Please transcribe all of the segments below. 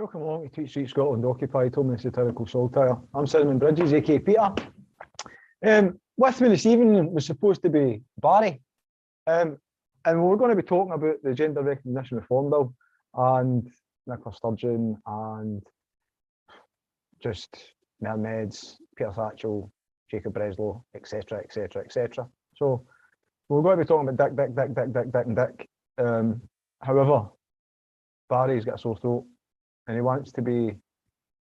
Welcome along to Tweet Street Scotland Occupy, told me satirical saltire. I'm Simon Bridges, aka Peter. With me this evening was supposed to be Barry. And we're going to be talking about the Gender Recognition Reform Bill and Nicola Sturgeon and just mermaids, Peter Satchell, Jacob Breslow, etc, etc, etc. So we're going to be talking about Dick and Dick. However, Barry's got a sore throat and he wants to be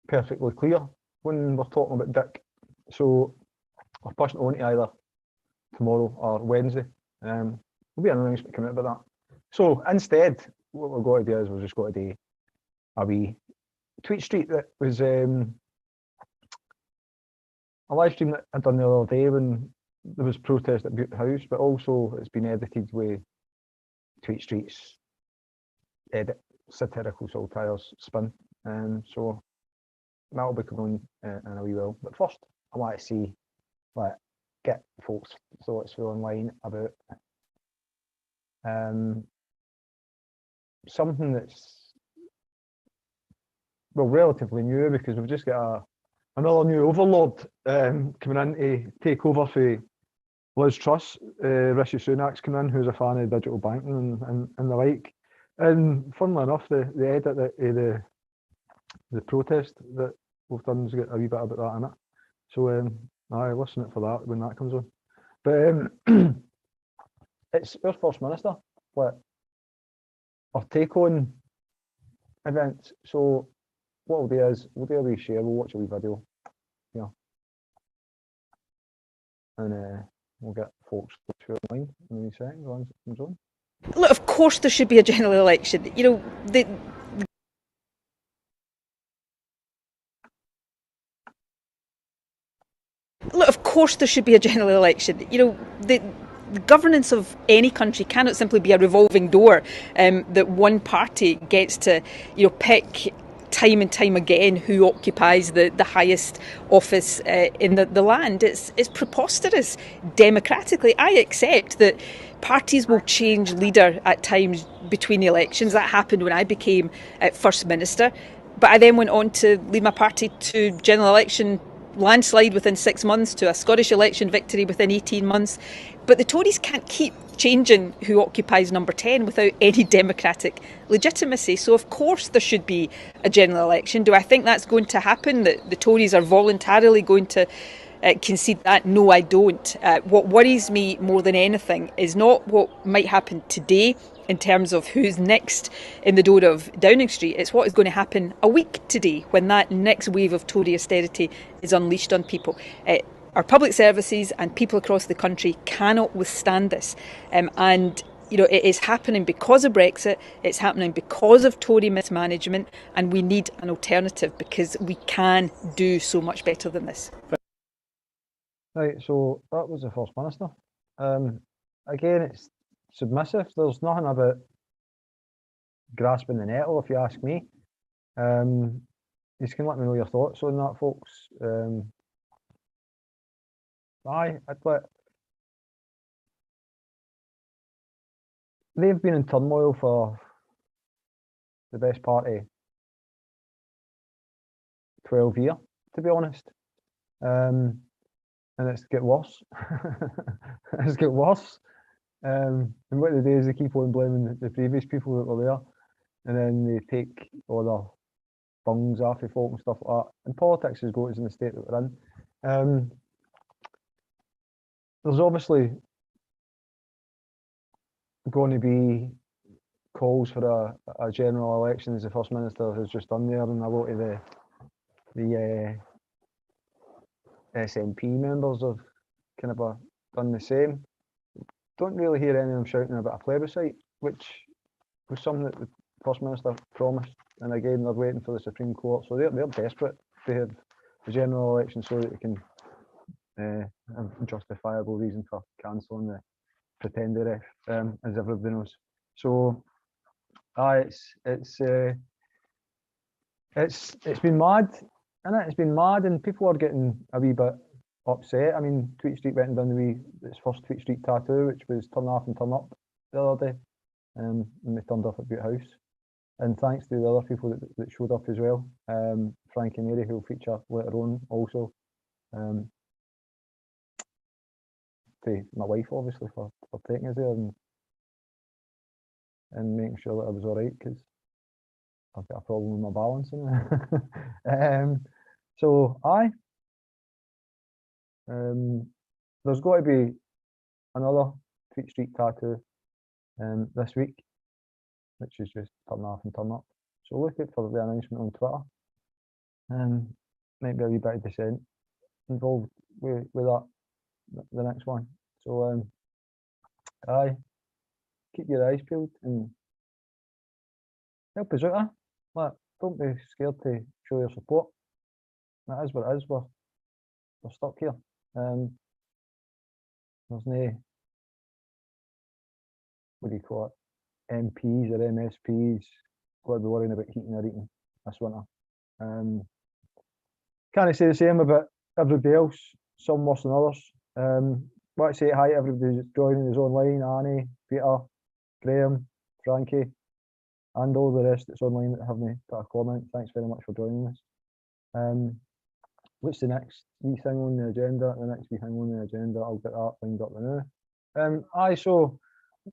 perfectly clear when we're talking about Dick. So we're pushing it on to either tomorrow or Wednesday. There'll be an announcement coming out about that. So instead, what we're going to do is we're just going to do a wee Tweet Street that was a live stream that I'd done the other day when there was protest at Bute House, but also it's been edited with Tweet Street's edit, satirical satires spin. So that'll be coming on in a wee while. But first, I want to see, get folks' thoughts online about something that's, well, relatively new, because we've just got another new overlord coming in to take over for Liz Truss. Rishi Sunak's coming in, who's a fan of digital banking and the like. And funnily enough, the edit that the protest that we've done has got a wee bit about that in it. So I listen it for that when that comes on. But it's our First Minister, our take on events. So what we'll do is we'll do a wee share, we'll watch a wee video here. And we'll get folks to online in a wee second once it comes on. Look, of course there should be a general election. You know, of course there should be a general election. You know, the governance of any country cannot simply be a revolving door that one party gets to, pick time and time again who occupies the highest office in the land. It's preposterous democratically. I accept that parties will change leader at times between the elections. That happened when I became First Minister. But I then went on to lead my party to general election landslide within 6 months, to a Scottish election victory within 18 months. But the Tories can't keep changing who occupies number 10 without any democratic legitimacy. So of course there should be a general election. Do I think that's going to happen, that the Tories are voluntarily going to concede that? No, I don't. What worries me more than anything is not what might happen today in terms of who's next in the door of Downing Street. It's what is going to happen a week today when that next wave of Tory austerity is unleashed on people. Our public services and people across the country cannot withstand this. And it is happening because of Brexit, it's happening because of Tory mismanagement, and we need an alternative because we can do so much better than this. Right, so that was the First Minister. Again, it's submissive. There's nothing about grasping the nettle, if you ask me. You can let me know your thoughts on that, folks. They've been in turmoil for the best part of 12 years, to be honest. And it's get worse. It's get worse. And what they do is they keep on blaming the previous people that were there, and then they take all their bungs off of folk and stuff like that. And politics is going in the state that we're in. There's obviously going to be calls for a general election, as the First Minister has just done there, and a lot of the SNP members have kind of done the same. Don't really hear any of them shouting about a plebiscite, which was something that the First Minister promised, and again they're waiting for the Supreme Court, so they're desperate to have the general election so that they can have a justifiable reason for cancelling the pretender ref, as everybody knows. So it's been mad, innit? It's been mad, and people are getting a wee bit upset. I mean, Tweet Street went and done its first Tweet Street tattoo, which was turn off and turn up the other day, and they turned off at Bute House. and thanks to the other people that showed up as well. Frank and Mary, who will feature later on also. To my wife, obviously, for taking us there and making sure that I was all right, because I've got a problem with my balancing. So there's got to be another Tweet Street tattoo this week, which is just turn off and turn up. So look out for the announcement on Twitter. Might be a wee bit of dissent involved with that, the next one. So keep your eyes peeled and help us out. Like, don't be scared to show your support. That is what it is. We're stuck here. There's no, what do you call it, MPs or MSPs got to be worrying about heating or eating this winter. Can't say the same about everybody else, some worse than others. Want to say hi to everybody that's joining us online: Annie, Peter, Graham, Frankie, and all the rest that's online that haven't put a comment. Thanks very much for joining us. What's the next wee thing on the agenda? The next wee thing on the agenda, I'll get that lined up now. So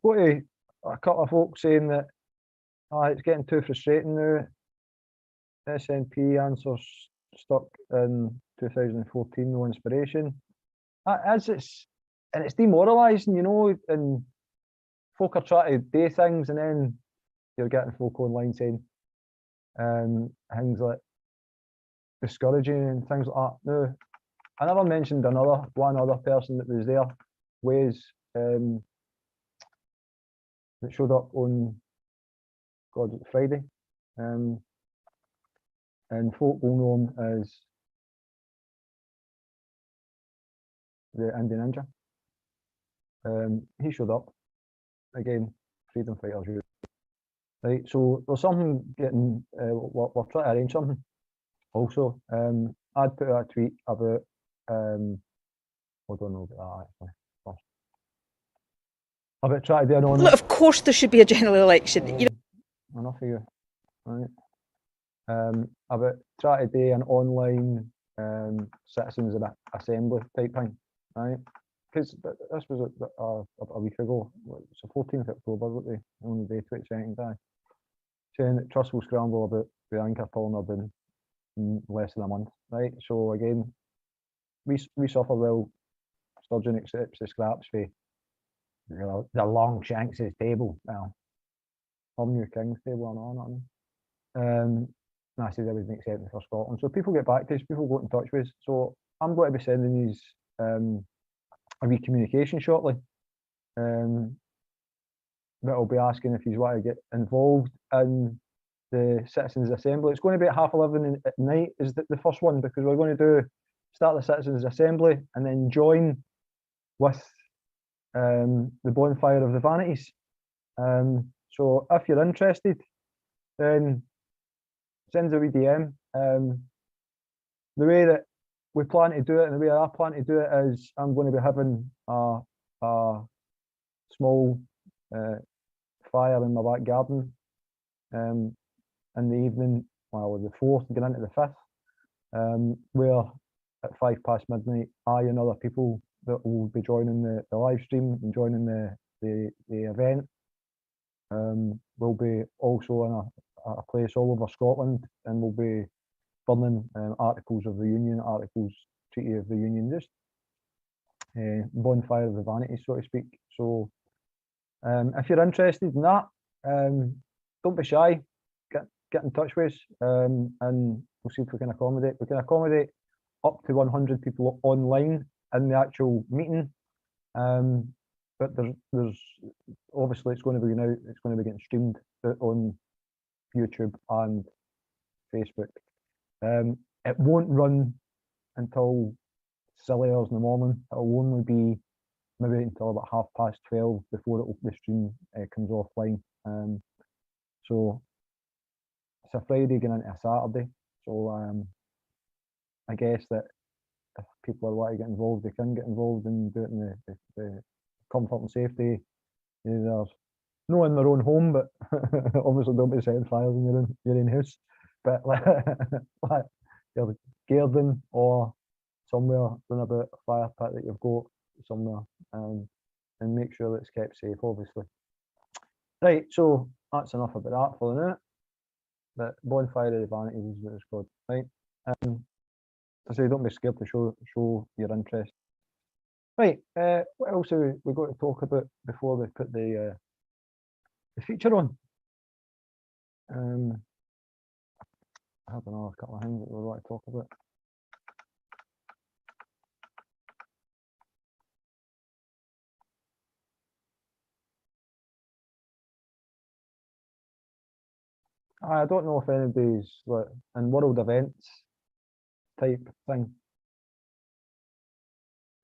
got a couple of folks saying that it's getting too frustrating now. SNP answers stuck in 2014, no inspiration. It's demoralising, you know, and folk are trying to do things, and then you're getting folk online saying things like discouraging and things like that. No, I never mentioned one other person that was there, Wes, that showed up on Friday, and folk will know him as the Indie Ninja. He showed up again, freedom fighters. Right, so there's something getting. We're trying to arrange something. Also, I'd put out a tweet about. I don't know about that actually. First. About trying to do an online. Look, of course, there should be a general election. Enough of you, right? About trying to do an online citizens assembly type thing, right? Because this was a week ago. It's the 14th of October, wasn't it? On the day 22nd, saying that trust will scramble about the anchor pulling up in less than a month, right? So again, we suffer well. Sturgeon accepts the scraps for the long shanks' table. Well, New King's table and all that. And I said everything except for Scotland. So people get back to us, people get in touch with us. So I'm going to be sending these a wee communication shortly. That will be asking if you want to get involved in the Citizens Assembly. It's going to be at 11:30 at night is the first one, because we're going to start the Citizens Assembly and then join with the bonfire of the vanities. So if you're interested, then send us a wee DM. The way that we plan to do it, and the way I plan to do it, is I'm going to be having a small fire in my back garden in the evening, well, the 4th going into the 5th, where at midnight, I and other people that will be joining the live stream and joining the event will be also in a place all over Scotland, and will be burning articles of the Union, Treaty of the Union, just bonfire of the vanities, so to speak. So if you're interested in that, don't be shy, get in touch with us, and we'll see if we can accommodate. We can accommodate up to 100 people online in the actual meeting, but there's obviously it's going to be now, it's going to be getting streamed on YouTube and Facebook. It won't run until silly hours in the morning. It'll only be maybe until about 12:30 before the stream comes offline. So it's a Friday going into a Saturday. So I guess that if people are wanting to get involved, they can get involved and do it in the comfort and safety of their not in their own home, but obviously don't be setting fires in your own house. But like your garden or somewhere round about a fire pit that you've got somewhere, and make sure that it's kept safe, obviously. Right, so that's enough about that for the minute. But bonfire advantages is what it's called, right? I say don't be scared to show your interest. Right, what else have we got to talk about before we put the feature on? I have another couple of things that we want to talk about. I don't know if anybody's like in world events type thing.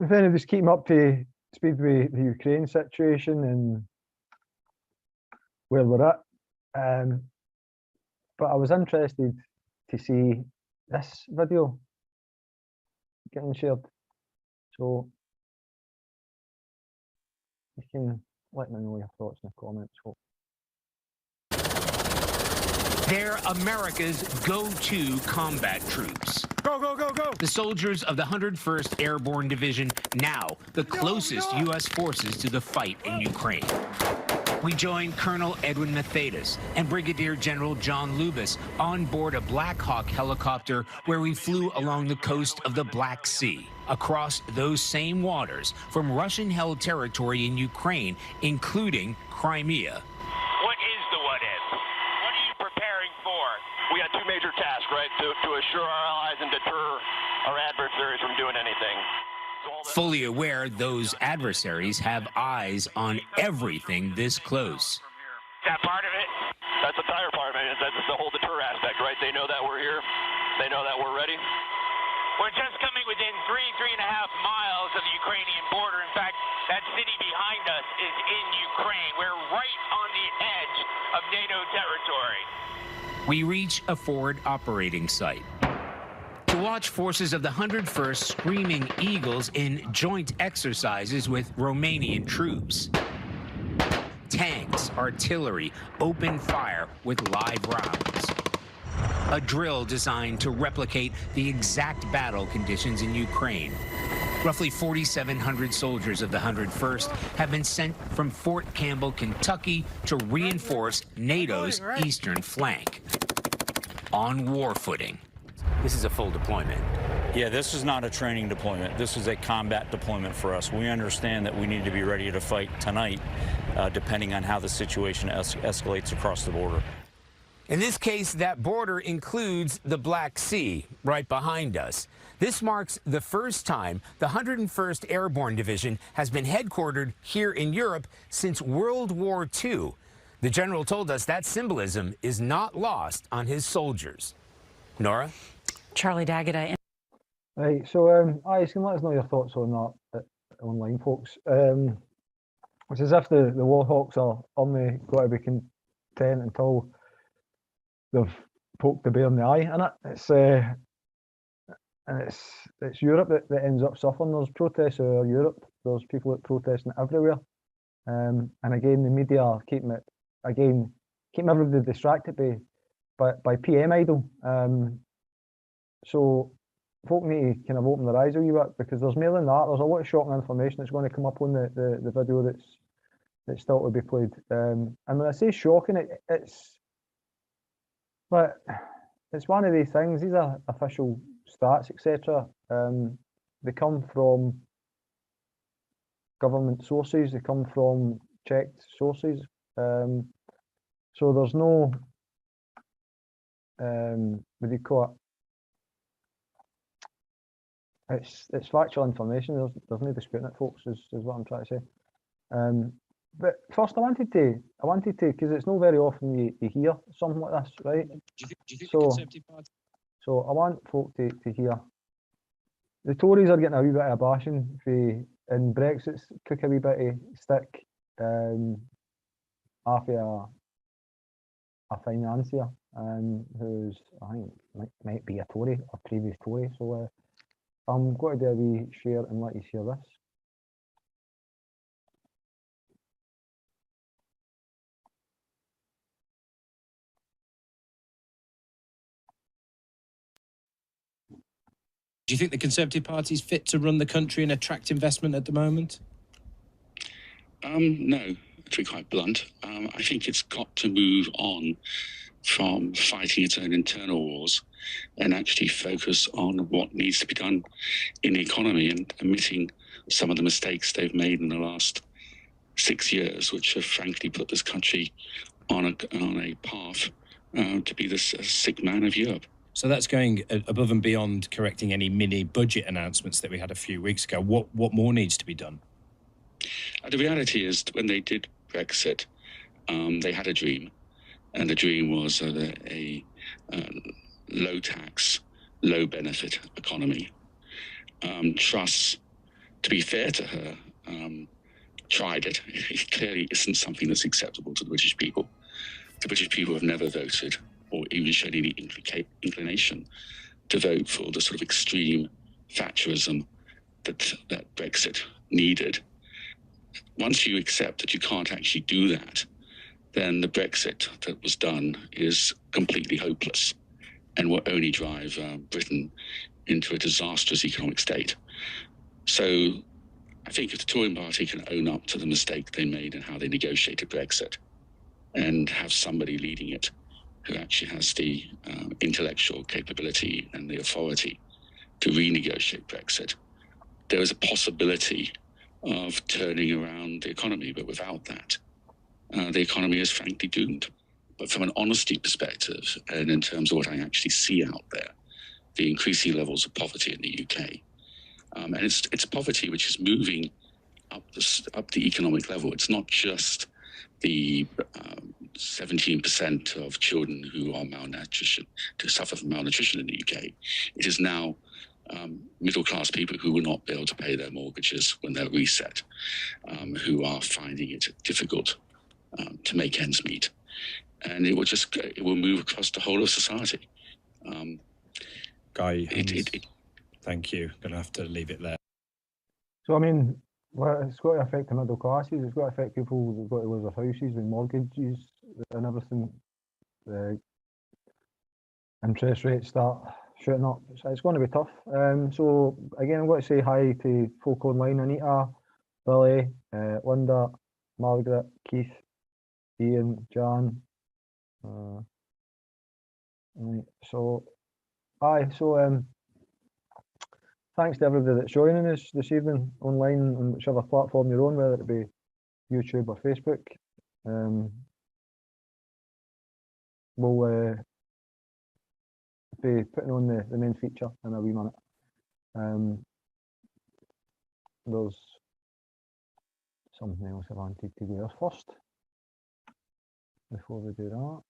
If anybody's keeping up to speed with the Ukraine situation and where we're at, but I was interested to see this video getting shared. So you can let me know your thoughts in the comments. They're America's go-to combat troops. Go, go, go, go! The soldiers of the 101st Airborne Division, now the closest U.S. forces to the fight in Ukraine. We join Colonel Edwin Mathadas and Brigadier General John Lubis on board a Black Hawk helicopter where we flew along the coast of the Black Sea, across those same waters from Russian-held territory in Ukraine, including Crimea. What is the what if? What are you preparing for? We got two major tasks, right? To assure our allies and deter our adversaries from doing anything. Fully aware those adversaries have eyes on everything this close. That part of it? That's the tire part of it. That's the whole deter aspect, right? They know that we're here. They know that we're ready. We're just coming within 3.5 miles of the Ukrainian border. In fact, that city behind us is in Ukraine. We're right on the edge of NATO territory. We reach a forward operating site to watch forces of the 101st Screaming Eagles in joint exercises with Romanian troops. Tanks, artillery, open fire with live rounds. A drill designed to replicate the exact battle conditions in Ukraine. Roughly 4,700 soldiers of the 101st have been sent from Fort Campbell, Kentucky to reinforce NATO's eastern flank. On war footing. This is a full deployment. Yeah, this is not a training deployment. This is a combat deployment for us. We understand that we need to be ready to fight tonight, depending on how the situation escalates across the border. In this case, that border includes the Black Sea, right behind us. This marks the first time the 101st Airborne Division has been headquartered here in Europe since World War II. The general told us that symbolism is not lost on his soldiers. Nora? Charlie Daggett. Right, so you can let us know your thoughts on that online, folks. It's as if the Warhawks are only got to be content until they've poked the bear in the eye, and it's Europe that ends up suffering. There's protests over Europe. There's people that protesting everywhere, and again the media are keeping everybody distracted by PM idol. So folk need to kind of open their eyes a wee bit, because there's more than that. There's a lot of shocking information that's going to come up on the video that's still to be played. And when I say shocking, it's one of these things. These are official stats, etc. They come from government sources. They come from checked sources. So there's no what do you call it? It's factual information. There's no disputing it, folks. Is what I'm trying to say. But first, I wanted to, because it's not very often you hear something like this, right? So I want folk to hear. The Tories are getting a wee bit of a bashing and Brexit's took a wee bit of stick off a financier who's, I think, might be a Tory, a previous Tory. So I'm going to do a wee share and let you hear this. Do you think the Conservative Party is fit to run the country and attract investment at the moment? No, to be quite blunt. I think it's got to move on from fighting its own internal wars and actually focus on what needs to be done in the economy and admitting some of the mistakes they've made in the last 6 years, which have frankly put this country on a path to be the sick man of Europe. So that's going above and beyond correcting any mini budget announcements that we had a few weeks ago. What more needs to be done? The reality is, when they did Brexit, they had a dream, and the dream was a low tax, low benefit economy. Truss, to be fair to her, tried it. It clearly isn't something that's acceptable to the British people. The British people have never voted or even shown any inclination to vote for the sort of extreme Thatcherism that Brexit needed. Once you accept that you can't actually do that, then the Brexit that was done is completely hopeless and will only drive Britain into a disastrous economic state. So I think if the Tory party can own up to the mistake they made and how they negotiated Brexit and have somebody leading it who actually has the intellectual capability and the authority to renegotiate Brexit, there is a possibility of turning around the economy. But without that, the economy is frankly doomed. But from an honesty perspective, and in terms of what I actually see out there, the increasing levels of poverty in the UK, and it's poverty which is moving up the economic level. It's not just the 17% of children who are suffer from malnutrition in the UK. It is now middle-class people who will not be able to pay their mortgages when they're reset, who are finding it difficult to make ends meet. And it will move across the whole of society. Guy, thank you. Going to have to leave it there. So, I mean, well, it's got to affect the middle classes. It's got to affect people who've got to lose their houses with mortgages and everything. The interest rates start shooting up. So it's going to be tough. So, again, I'm going to say hi to folk online: Anita, Billy, Linda, Margaret, Keith, Ian, Jan. Right, so, thanks to everybody that's joining us this evening online on whichever platform you're on, whether it be YouTube or Facebook. We'll be putting on the main feature in a wee minute. There's something else I wanted to do first before we do that.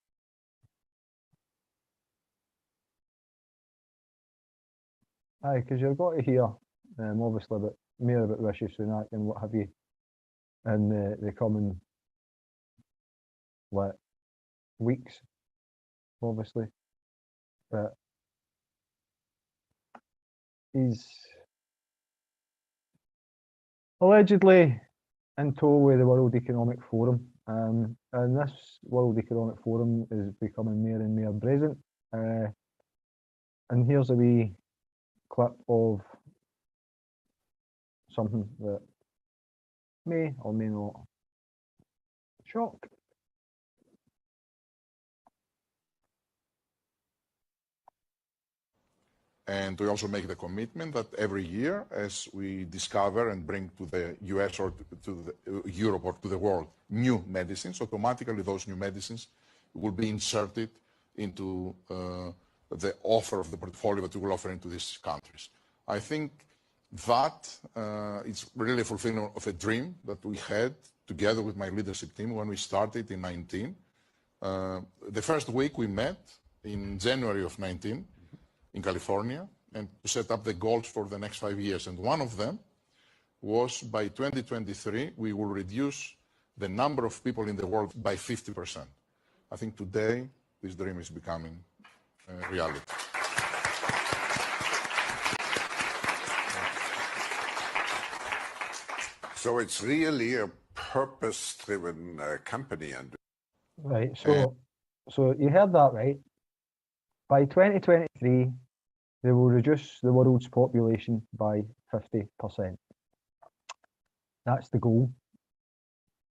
Aye, because you've got to hear, obviously, more about Rishi Sunak and what have you, in the coming weeks, obviously. But he's allegedly in tow with the World Economic Forum, and this World Economic Forum is becoming more and more brazen. And here's a wee clip of something that may or may not shock. And we also make the commitment that every year, as we discover and bring to the US or to Europe or to the world new medicines, automatically those new medicines will be inserted into the offer of the portfolio that we will offer into these countries. I think that it's really a fulfillment of a dream that we had together with my leadership team when we started in 19. The first week we met in January of 19 in California and to set up the goals for the next 5 years. And one of them was by 2023, we will reduce the number of people in the world by 50%. I think today this dream is becoming reality. So it's really a purpose-driven company. And right, so you heard that right. By 2023, they will reduce the world's population by 50%. That's the goal.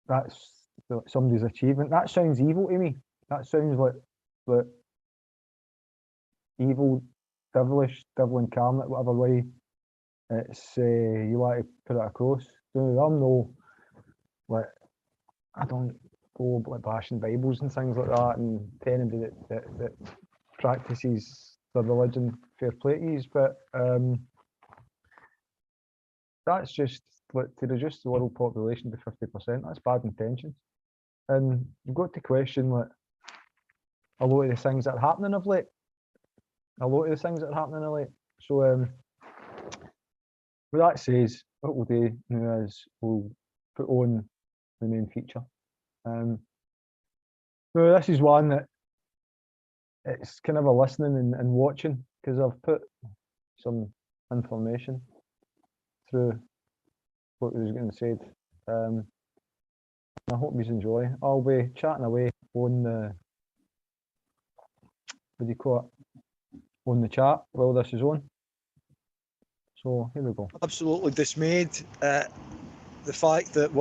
That's somebody's achievement. That sounds evil to me. That sounds like evil, devilish, devil incarnate, whatever way it's you like to put it across. So I'm no, like, I don't go like bashing Bibles and things like that, and to anybody that practices the religion, fair play to yous, but that's just like to reduce the world population by 50%. That's bad intentions, and you've got to question like a lot of the things that are happening of late. A lot of the things that are happening of late. So with that says, what we'll do now is we'll put on the main feature. So this is one that it's kind of a listening and watching, because I've put some information through what was going to say. I hope you enjoy. I'll be chatting away on the, what do you call it, on the chat while this is on. So here we go. Absolutely dismayed at the fact that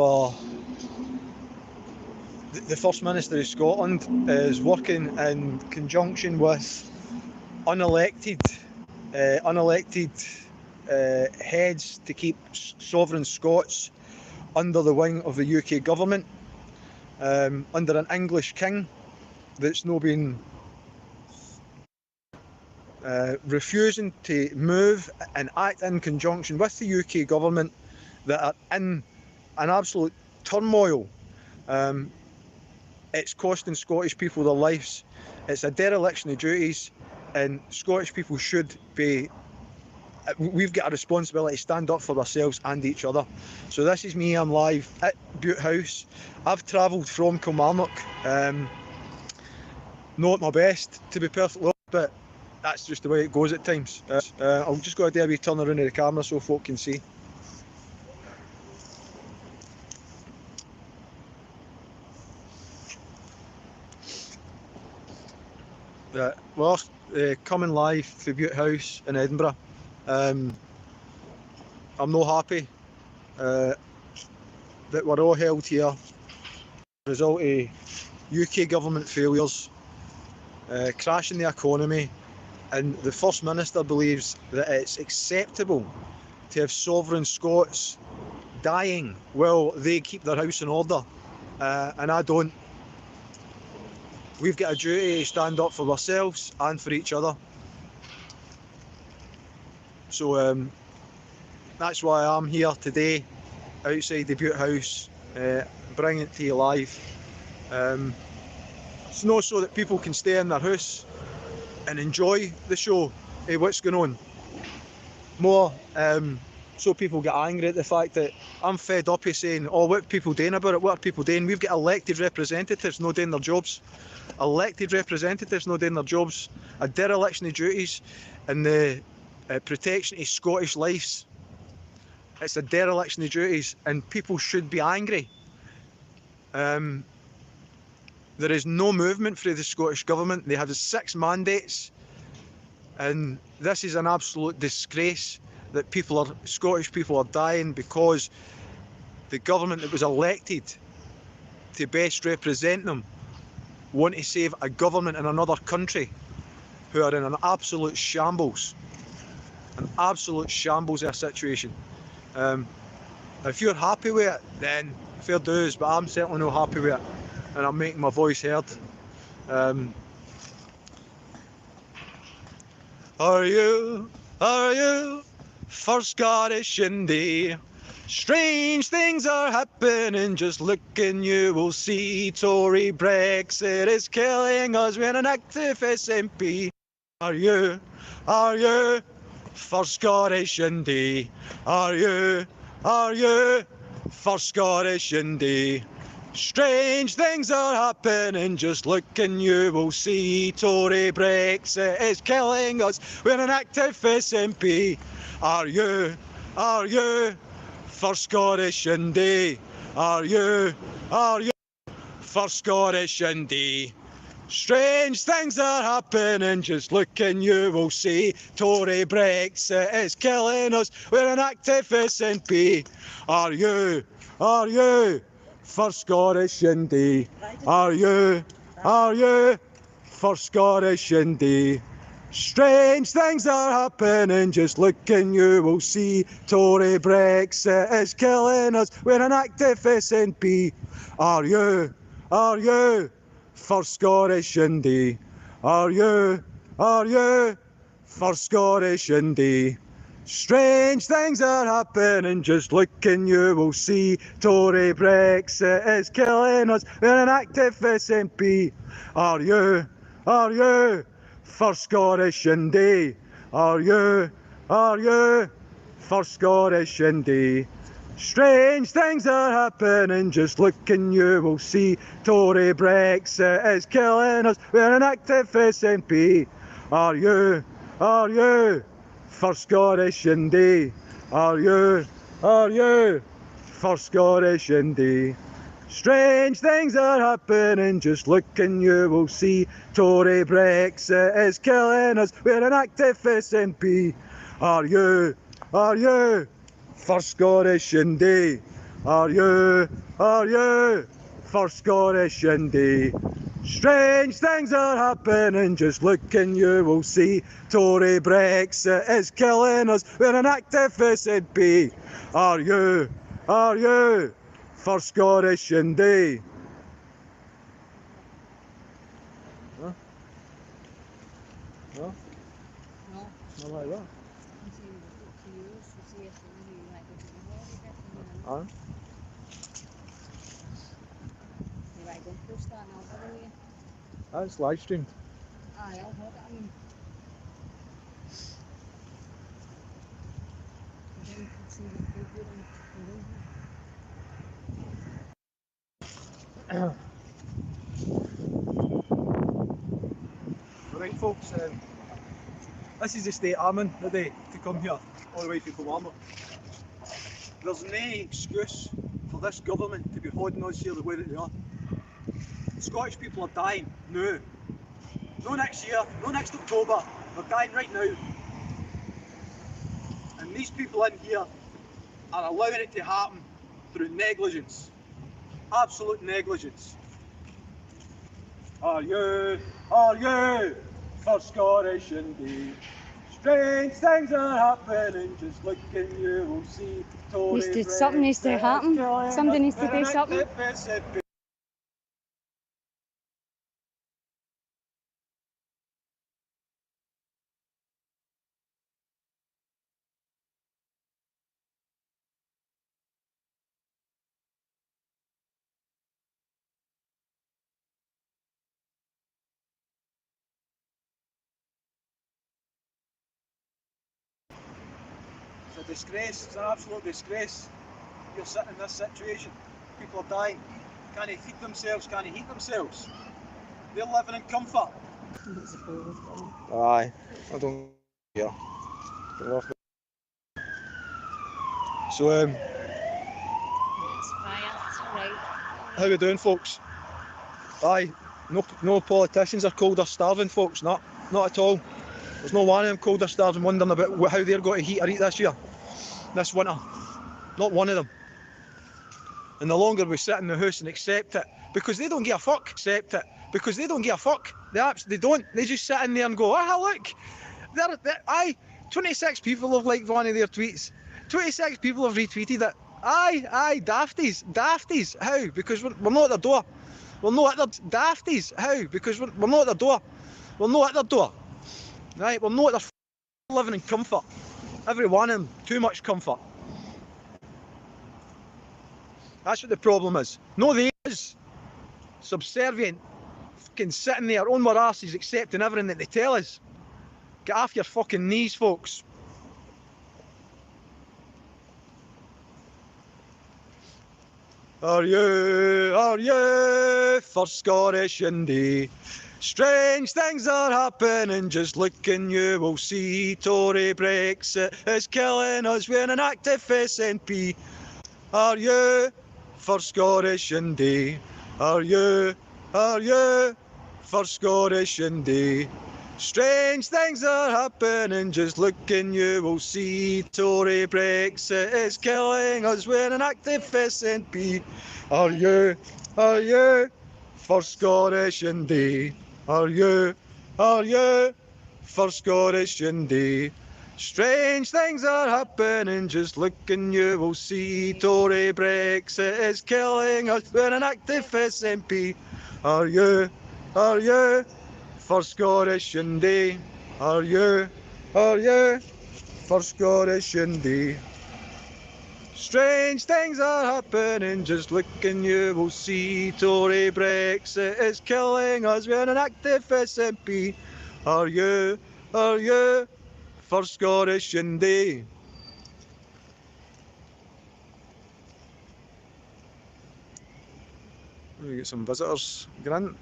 the First Minister of Scotland is working in conjunction with unelected heads to keep sovereign Scots under the wing of the UK government, under an English king that's not been refusing to move and act in conjunction with the UK government that are in an absolute turmoil. It's costing Scottish people their lives. It's a dereliction of duties, and Scottish people should be, we've got a responsibility to stand up for ourselves and each other. So this is me, I'm live at Bute House. I've travelled from Kilmarnock, not at my best to be perfectly honest, but that's just the way it goes at times. I'll just go a wee turn around of the camera so folk can see. Well, coming live to Bute House in Edinburgh. I'm not happy that we're all held here as a result of UK government failures, crashing the economy, and the First Minister believes that it's acceptable to have sovereign Scots dying while they keep their house in order, and I don't. We've got a duty to stand up for ourselves and for each other. So that's why I'm here today outside the Bute House, bringing it to you live. It's not so that people can stay in their house and enjoy the show of what's going on. More so people get angry at the fact that I'm fed up of saying, oh, what are people doing about it? What are people doing? We've got elected representatives not doing their jobs. Elected representatives not doing their jobs. A dereliction of duties and the protection of Scottish lives. It's a dereliction of duties, and people should be angry. There is no movement for the Scottish Government. They have 6 mandates, and this is an absolute disgrace that Scottish people are dying because the government that was elected to best represent them want to save a government in another country who are in an absolute shambles. An absolute shambles of a situation. If you're happy with it, then fair dues, but I'm certainly not happy with it, and I'm making my voice heard. Are you for Scottish Indie? Strange things are happening, just look and you will see. Tory Brexit is killing us, we're an active SNP. Are you for Scottish Indie? Are you for Scottish Indie? Strange things are happening, just look and you will see. Tory Brexit is killing us, we're an active SNP. Are you for Scottish Indie? Are you for Scottish Indie? Strange things are happening, just look and you will see. Tory Brexit is killing us, we're an active SNP. Are you for Scottish Indy? Are you for Scottish Indy? Strange things are happening, just look and you will see. Tory Brexit is killing us, we're an active SNP. Are you for Scottish Indy? Are you for Scottish Indy? Strange things are happening, just look and you will see. Tory Brexit is killing us, we're an active SNP. Are you for Scottish Indy? Are you for Scottish Indy? Strange things are happening, just look and you will see. Tory Brexit is killing us, we're an active SNP. Are you for Scottish Indy? Are you for Scottish Indy? Strange things are happening, just look and you will see. Tory Brexit is killing us, we're an active SNP. Are you for Scottish Indy? Are you for Scottish Indy? Strange things are happening, just look and you will see. Tory Brexit is killing us, we're an active SNP. Are you for Scottish Indy? Huh? No? No. Not like that. Huh? That's live streamed. Aye, I'll hold it. I mean, then you can see the preview Right folks, this is the state I'm in today to come here all the way from Kilmarnock. There's no excuse for this government to be holding us here the way that they are. Scottish people are dying now. No next year, no next October, they're dying right now. And these people in here are allowing it to happen through negligence. Absolute negligence. Are you for Scottish Indy? Strange things are happening, just look and you will see. something needs to happen. Somebody needs to do something. It's a disgrace, it's an absolute disgrace. You're sitting in this situation, people are dying, can't feed themselves, can't heat themselves. They're living in comfort. Aye, I don't care. So, how we doing, folks? Aye, no politicians are cold or starving, folks, not at all. There's no one of them cold or starving wondering about how they're going to heat or eat this year, this winter. Not one of them. And the longer we sit in the house and accept it, because they don't give a fuck, accept it, because they don't give a fuck. They don't. They just sit in there and go, ah, look, aye, 26 people have liked one of their tweets. 26 people have retweeted it. Aye, dafties. How? Because we're not at their door. We're not at their dafties. How? Because we're not at their door. We're not at their door. Right? We're not at their living in comfort. Every one of them, too much comfort. That's what the problem is. No, they is subservient, fucking sitting there on our arses accepting everything that they tell us. Get off your fucking knees, folks. Are you for Scottish Indy? Strange things are happening, just look and you will see. Tory Brexit is killing us, we're an active SNP. Are you for Scottish Indy? Are you for Scottish Indy. Strange things are happening, just look and you will see. Tory Brexit is killing us, we're an active SNP. Are you for Scottish Indy? Are you for Scottish Indy? Strange things are happening, just look and you will see. Tory Brexit is killing us, we're an active SNP. Are you for Scottish Indy? Are you for Scottish Indy? Strange things are happening, just look and you will see. Tory Brexit is killing us, we're an active SNP. Are you for Scottish Indy? We get some visitors. Grant.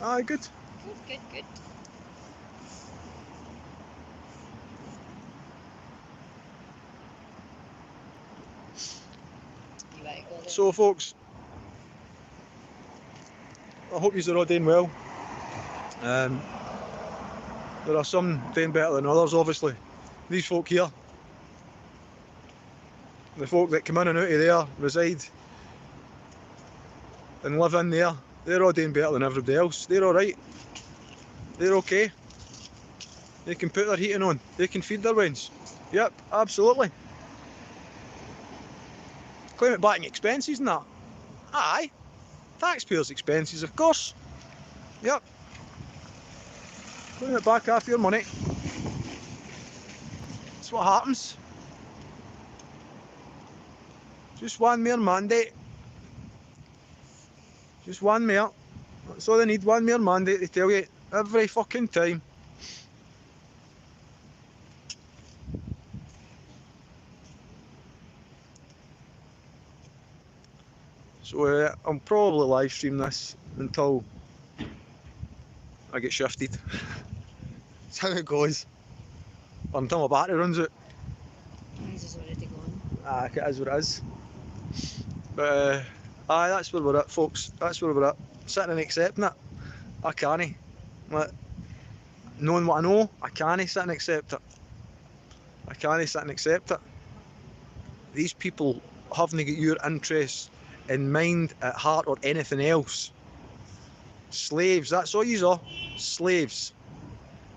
Aye, good. Good. So folks, I hope you're all doing well. There are some doing better than others, obviously. These folk here, the folk that come in and out of there, reside and live in there, they're all doing better than everybody else. They're alright. They're okay. They can put their heating on. They can feed their wens. Yep, absolutely. Claim it back in expenses and that. Aye. Taxpayers' expenses, of course. Yep. Claim it back after your money. That's what happens. Just one more mandate. Just one more. That's all they need, one more mandate, they tell you every fucking time. So I'll probably live stream this until I get shifted. That's how it goes. Or until my battery runs out. Mine's is already gone. Ah, it is what it is. But aye, that's where we're at, folks. That's where we're at. Sitting and accepting it. I can't. Like, knowing what I know, I can't sit and accept it. I can't sit and accept it. These people haven't got your interests in mind, at heart, or anything else. Slaves, that's all yous are. Slaves.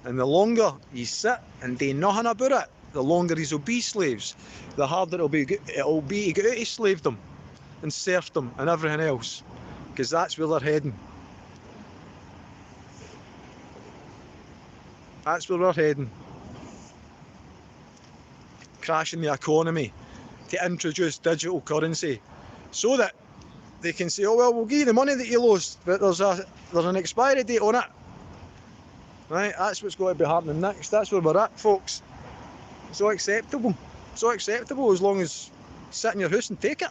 And the longer you sit and do nothing about it, the longer yous will be slaves. The harder it'll be to get out of slavedom and serfdom and everything else. Because that's where they're heading. That's where we're heading. Crashing the economy to introduce digital currency so that they can say, oh well, we'll give you the money that you lost, but there's an expiry date on it. Right, that's what's going to be happening next. That's where we're at, folks. It's all acceptable. It's all acceptable as long as you sit in your house and take it.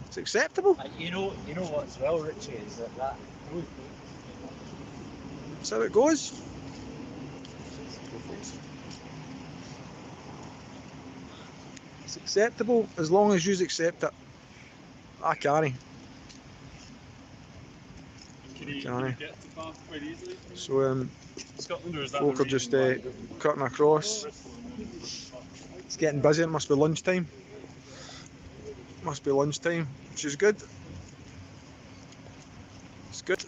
It's acceptable. You know what's well, Richie, is that that's how it goes. It's acceptable as long as you accept it. I can't. So folk are just cutting across. It's getting busy, it must be lunchtime. Must be lunchtime, which is good. It's good.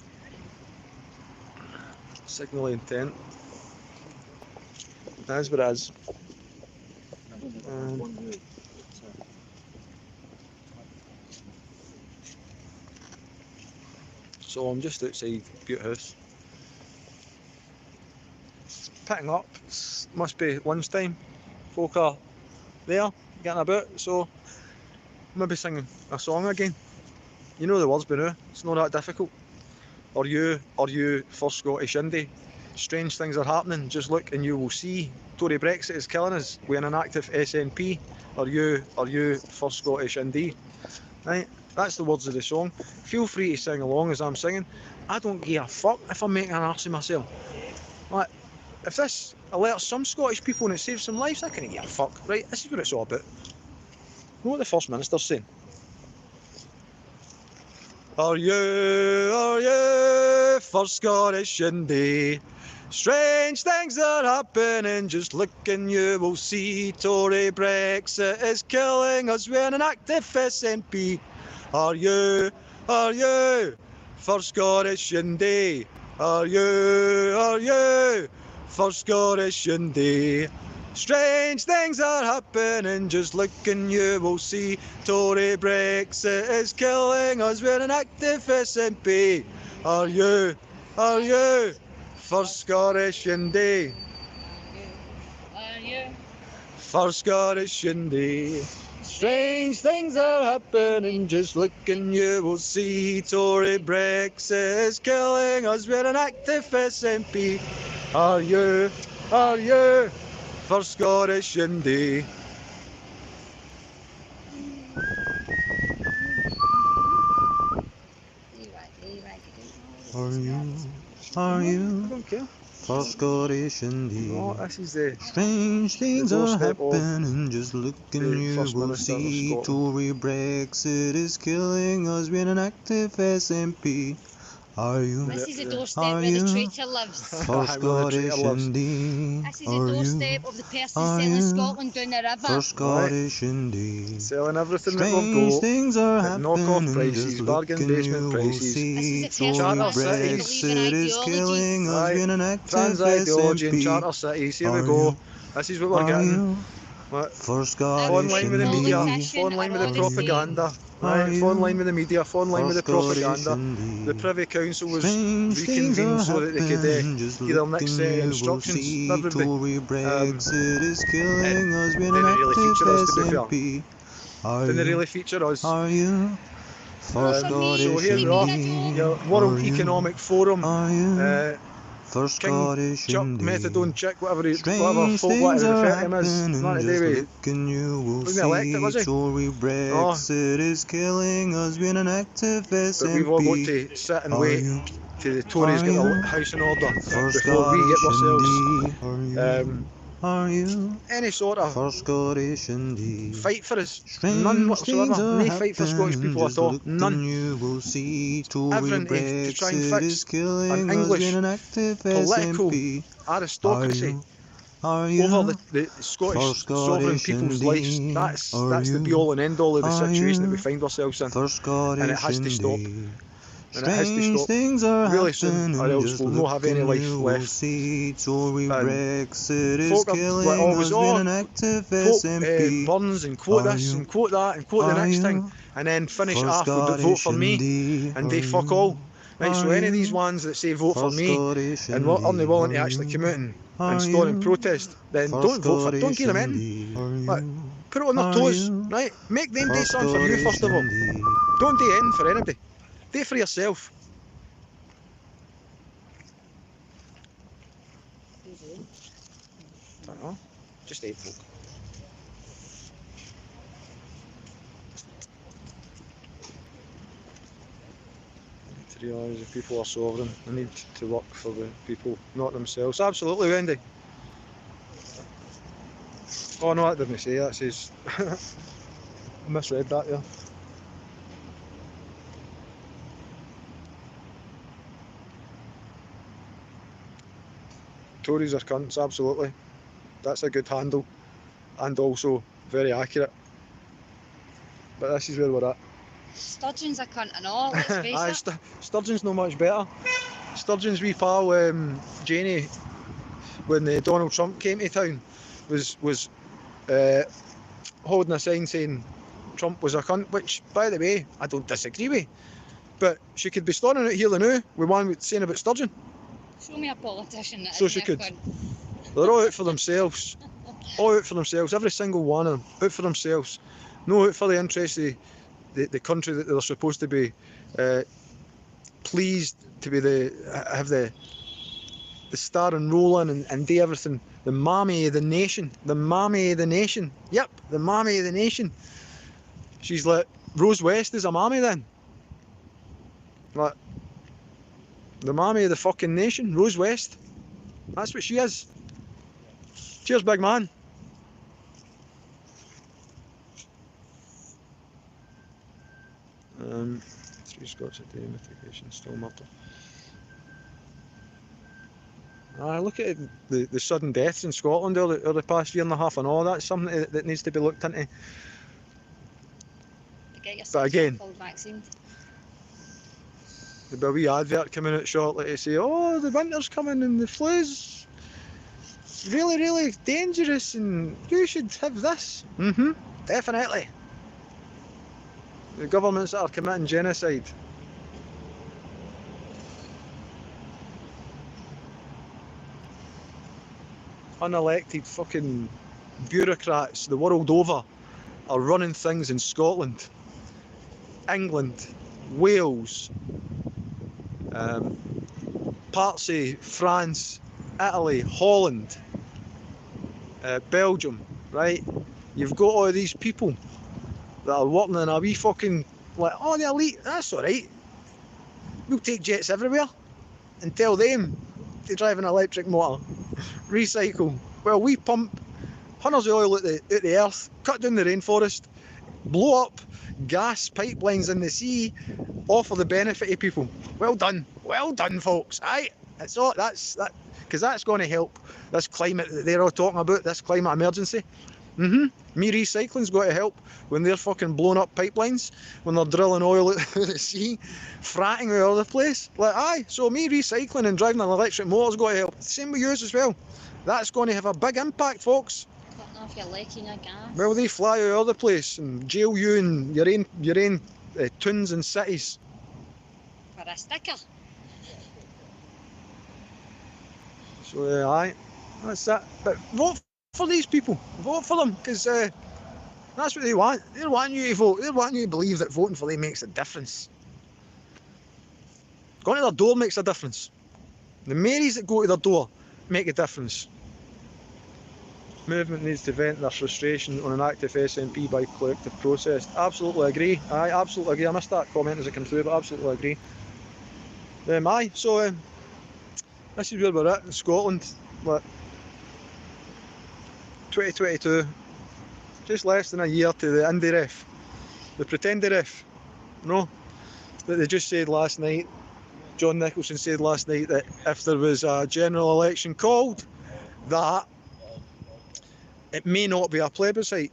Signal intent. That's what it is. So I'm just outside Bute House. Picking up, must be lunchtime. Folk are there, getting about, so maybe singing a song again. You know the words by now, it's not that difficult. Are you for Scottish Indy? Strange things are happening, just look and you will see. Tory Brexit is killing us, we're an active SNP. Are you for Scottish Indy? Right, that's the words of the song. Feel free to sing along as I'm singing. I don't give a fuck if I'm making an arse of myself. Like, if this alerts some Scottish people and it saves some lives, I couldn't give a fuck. Right, this is what it's all about. Know what the First Minister's saying? Are you for Scottish Indy? Strange things are happening, just look and you will see. Tory Brexit is killing us, we're an active SNP. Are you for Scottish Indy? Are you for Scottish Indy? Strange things are happening, just look and you will see. Tory Brexit is killing us, we're an active SNP. Are you for Scottish Indy? Are you? For Scottish Indy. Strange things are happening, just look and you will see. Tory Brexit is killing us, we're an active SNP. Are you for Scottish Indy? Are you I don't care. for Scottish Indy? No, this is the Strange things the are doorstep of happening, just look and the you First will Minister of see. Scotland. Tory Brexit is killing us, we're an active SNP. Are you? This is the doorstep Are where the you traitor lives. for Scottish Indy? This is the Are doorstep you? of the person Are selling you Scotland down the river. for Scottish Indy? Selling everything that Strange we've got things are at knockoff happening, prices, just look bargain and basement you will prices. see. This is a person Tory Charter that cities. believe in Brexit is killing us, we're an active Trans ideology and SNP. charter cities, here we Are go. you? This is what we're Are getting. you What? for Fall in Scottish line with the media, Indy? fall in line with the Are you? propaganda. Are Right, fall in you line with the media, fall in line for with the Scottish propaganda. Indy? The Privy Council was Strange things reconvened are so that they could happening, just either look next and set you will instructions see. for everybody. Tory Brexit is killing us, we're Didn't an really active feature us, to be fair. SNP. Are Didn't you? really feature us. Are you for So Scottish here we are. Indy? Your World Are you? Economic Forum. Are you for King Scottish Chuck, Indy? Methadone Chick, whatever Strange folk things wanted to are refer to him as. happening, Not just today, look and you will wasn't he elected, see. was he? Tory Brexit is killing us, we're an active SNP. But we've all got to sit and Are wait you? till the Tories Are get the you house in order for before we get Scottish ourselves Indy? Are you? Are you any sort of for Scottish Indy? fight for us. Strange None things whatsoever. are No fight for Scottish happening, people just at all. look None. and you will see. Tory Everything to try and Brexit fix is killing an us, English we're an active political SNP. aristocracy Are you over the for Scottish sovereign Scottish people's lives. Indy? That's Are the you? be all and end all of the Are situation that you we find ourselves in. for And it Scottish has to stop. Indy? And it has to Strange stop things are really soon, or happening, else just we'll not look have any and life you will left. see. Tory And Brexit is folk are killing like always, us, we're an active quote SNP. Burns and quote Are this you? and quote that and quote the Are next you thing, and then finish it for off with the vote for me, Scottish and they Indy? fuck all. Right, so Are any of these you ones that say vote for for me Scottish and aren't Indy? willing to Are actually you? come out and Are storm and you protest, then for don't vote for it. Don't Scottish give them in. Indy? Are Like, you put it on their Are toes, you right? Make them for do something for you first of all. Scottish Indy? Don't do anything for anybody. Do it for yourself. Don't know. Just 8 folk. To realise the people are sovereign. They need to work for the people, not themselves. Absolutely, Wendy. Oh no, that didn't say that. It says I misread that, yeah. Tories are cunts, absolutely. That's a good handle. And also very accurate. But this is where we're at. Sturgeon's a cunt and all, let's face Aye, it. Sturgeon's no much better. Sturgeon's wee pal, Janie, when Donald Trump came to town, was holding a sign saying Trump was a cunt, which, by the way, I don't disagree with. But she could be storming out here and now with one saying about Sturgeon. Show me a politician that So isn't she a could. cunt. They're all out for themselves. All out for themselves. Every single one of them. Out for themselves. No out for the interests of the country that they're supposed to be pleased to be have the star and rolling and do everything. The mammy of the nation. The mammy of the nation. Yep, the mammy of the nation. She's like, Rose West is a mammy then. Like, the mammy of the fucking nation, Rose West. That's what she is. Cheers, big man. Three Scots a day, mitigation, still murder. Look at the sudden deaths in Scotland over the past year and a half and all. That's something that needs to be looked into. But again, there'll be a wee advert coming out shortly to say, oh, the winter's coming and the flu's really, really dangerous and you should have this. Definitely. The governments that are committing genocide. Unelected fucking bureaucrats the world over are running things in Scotland, England, Wales, parts of France, Italy, Holland, Belgium, right? You've got all of these people that are working in a wee fucking, like, oh, the elite, that's alright. We'll take jets everywhere and tell them to drive an electric motor. Recycle. Well, we pump hundreds of oil out the earth, cut down the rainforest, blow up gas pipelines in the sea, all for the benefit of people. Well done, folks. Aye, that's all. That's because that's going to help this climate that they're all talking about. This climate emergency. Me recycling's got to help when they're fucking blowing up pipelines, when they're drilling oil out the sea, fracking all over the place. Like, aye, so me recycling and driving an electric motor's got to help. Same with yours as well. That's going to have a big impact, folks. I don't know if you're liking your gas. Well, they fly all over the place and jail you in your own towns and cities. For a sticker. So, aye, that's that. But vote for these people. Vote for them, because that's what they want. They want you to vote. They want you to believe that voting for them makes a difference. Going to their door makes a difference. The Marys that go to their door make a difference. Movement needs to vent their frustration on an active SNP by collective protest. Absolutely agree. I absolutely agree. I missed that comment as it came through, but absolutely agree. Aye, so this is where we're at in Scotland. Like, 2022, just less than a year to the indie ref, the pretender ref, no, that they just said last night, John Nicholson said last night that if there was a general election called, that it may not be a plebiscite.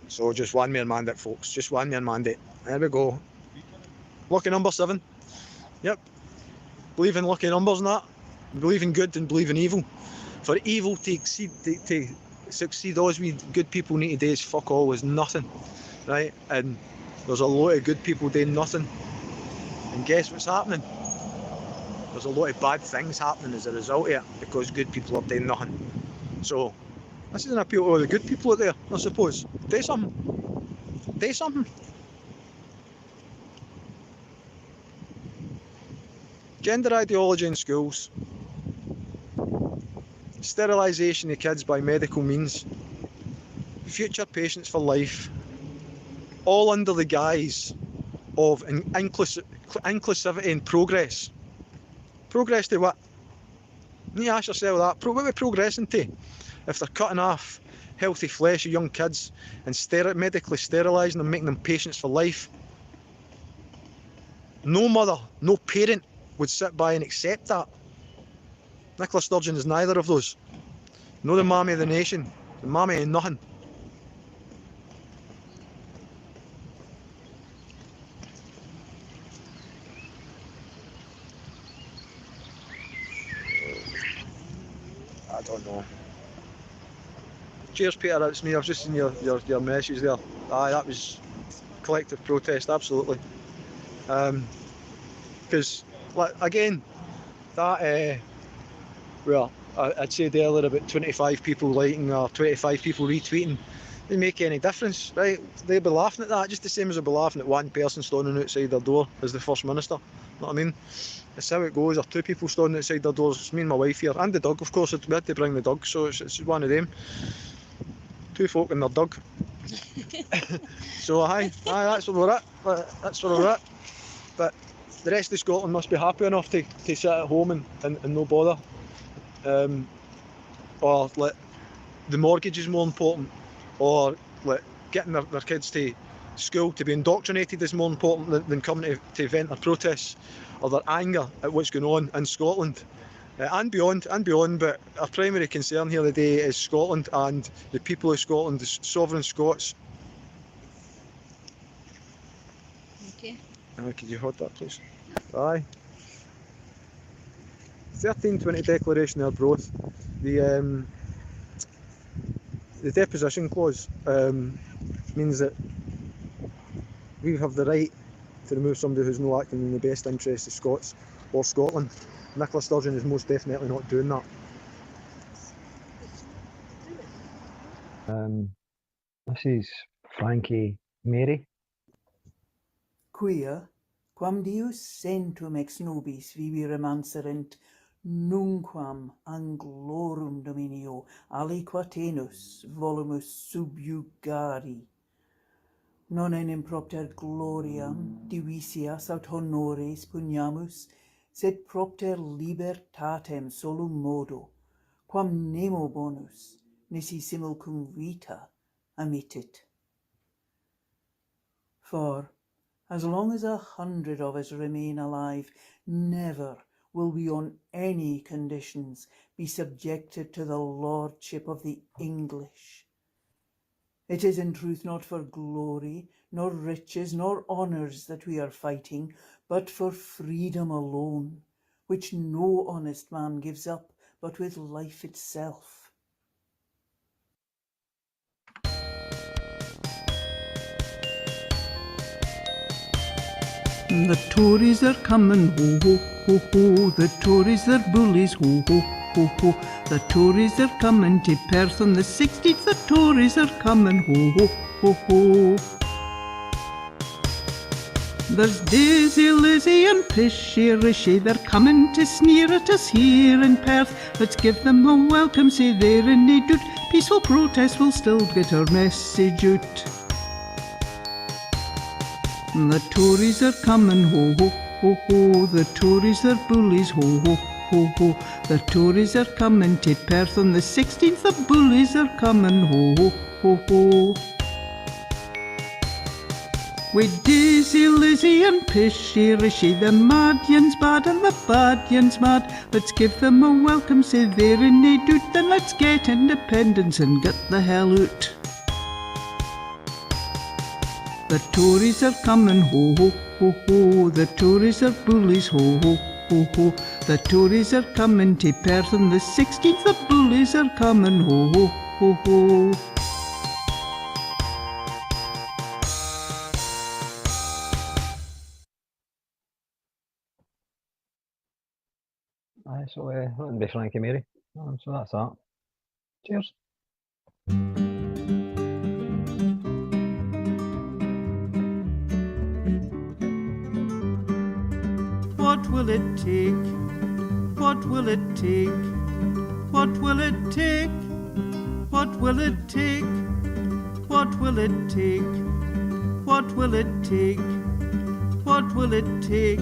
So just one more mandate, folks, just one more mandate. There we go. Lucky number 7. Yep. Believe in lucky numbers and that. Believe in good and believe in evil. For evil to succeed, all we good people need to do is fuck all, is nothing, right? And there's a lot of good people doing nothing. And guess what's happening? There's a lot of bad things happening as a result of it, because good people are doing nothing. So this is an appeal to all the good people out there, I suppose. Do something. Do something. Gender ideology in schools. Sterilisation of kids by medical means, future patients for life, all under the guise of inclusivity and progress. Progress to what? You ask yourself that. What are we progressing to? If they're cutting off healthy flesh of young kids and medically sterilising them, making them patients for life. No mother, no parent would sit by and accept that. Nicola Sturgeon is neither of those. No, the mammy of the nation, the mammy of nothing. I don't know. Cheers, Peter, that's me. I've just seen your message there. Aye, that was collective protest, absolutely. Because, like, again, that, well, I'd said earlier about 25 people liking or 25 people retweeting, didn't make any difference, right? They'd be laughing at that, just the same as they'd be laughing at one person standing outside their door as the First Minister. Know what I mean? That's how it goes. Or 2 people standing outside their doors. It's me and my wife here, and the dog, of course. We had to bring the dog, so it's one of them. 2 folk and their dog. So aye, that's where we're at. That's where we're at. But the rest of Scotland must be happy enough to sit at home and no bother. or like the mortgage is more important, or like getting their kids to school to be indoctrinated is more important than coming to vent their protests or their anger at what's going on in Scotland. And beyond, but our primary concern here today is Scotland and the people of Scotland, the sovereign Scots. Okay. Could you hold that, please? Aye. 1320 Declaration of Broth. The deposition clause means that we have the right to remove somebody who's not acting in the best interest of Scots or Scotland. Nicola Sturgeon is most definitely not doing that. This is Frankie Mary. Quia, quam Deus centum ex nobis vivi remanserent, nunquam anglorum dominio aliqua tenus volumus subjugari. Non enim propter gloriam divisias aut honores pugnamus, sed propter libertatem solum modo, quam nemo bonus nisi simul cum vita amittit. For, as long as 100 of us remain alive, never will we on any conditions be subjected to the lordship of the English. It is in truth not for glory, nor riches, nor honours that we are fighting, but for freedom alone, which no honest man gives up but with life itself. The Tories are coming, ho, ho, ho, ho. The Tories are bullies, ho, ho, ho, ho. The Tories are coming to Perth on the 16th. The Tories are coming, ho, ho, ho, ho. There's Daisy, Lizzie and Pishy Rishi. They're coming to sneer at us here in Perth. Let's give them a welcome, say they're in need. Peaceful protest will still get our message out. The Tories are coming, ho, ho, ho, ho. The Tories are bullies, ho, ho, ho, ho. The Tories are coming to Perth on the 16th. The bullies are coming, ho, ho, ho, ho. With Daisy, Lizzie and Pishy Rishi, the Madians bad and the Badians mad. Let's give them a welcome, say they're in need. Then let's get independence and get the hell out. The Tories are coming, ho, ho, ho, ho. The Tories are bullies, ho, ho, ho, ho. The Tories are coming to Perth on the 16th. The bullies are coming, ho, ho, ho, ho. Aye, so that would be Frankie Mary. So that's that. Cheers. What will it take? What will it take? What will it take? What will it take? What will it take? What will it take? What will it take?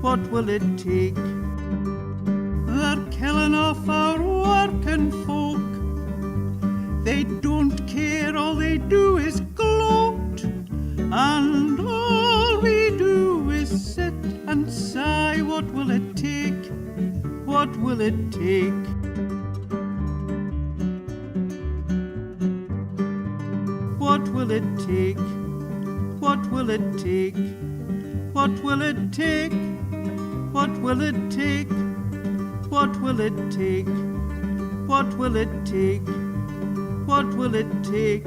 What will it take? They're killing off our working folk. They don't care, all they do is gloat. And all we do is sit and sigh. What will it take? What will it take? What will it take? What will it take? What will it take? What will it take? What will it take? What will it take? What will it take?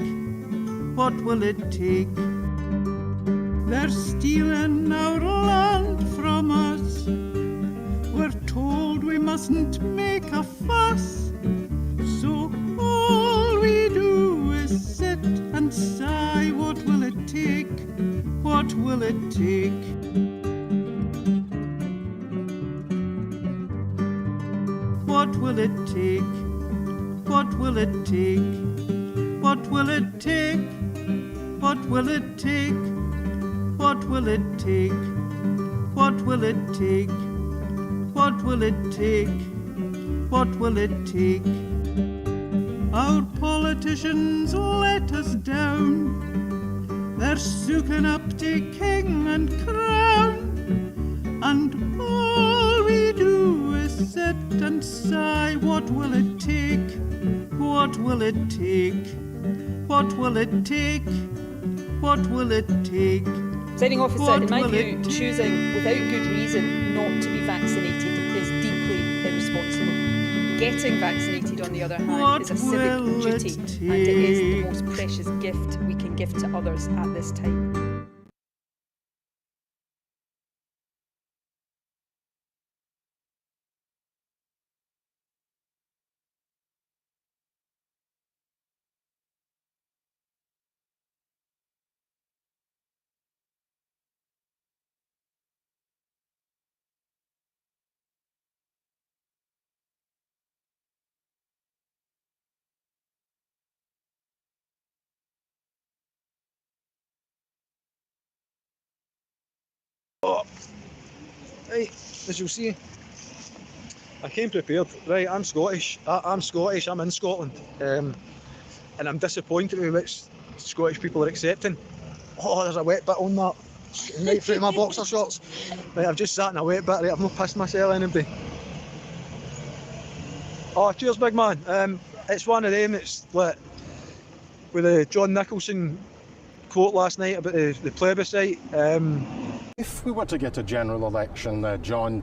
What will it take? They're stealing our land from us. We're told we mustn't make a fuss. So all we do is sit and sigh. What will it take? What will it take? What will it take? What will it take? What will it take? What will it take? What will it take? What will it take? What will it take? What will it take? Our politicians let us down. They're soaking up to king and crown, and all we do is sit and sigh. What will it take? What will it take? What will it take? What will it take? Presiding officer, What in my will view, it choosing without good reason not to be vaccinated is deeply irresponsible. Getting vaccinated, on the other hand, is a civic duty, and it is the most precious gift we can give to others at this time. Right, as you'll see, I came prepared. Right, I'm Scottish. I'm Scottish. I'm in Scotland, and I'm disappointed with which Scottish people are accepting. Oh, there's a wet bit on that, right through my boxer shorts. Right, I've just sat in a wet bit. Right, I've not pissed myself anybody. Oh, cheers, big man. It's one of them. It's like with the John Nicholson quote last night about the plebiscite. If we were to get a general election, John,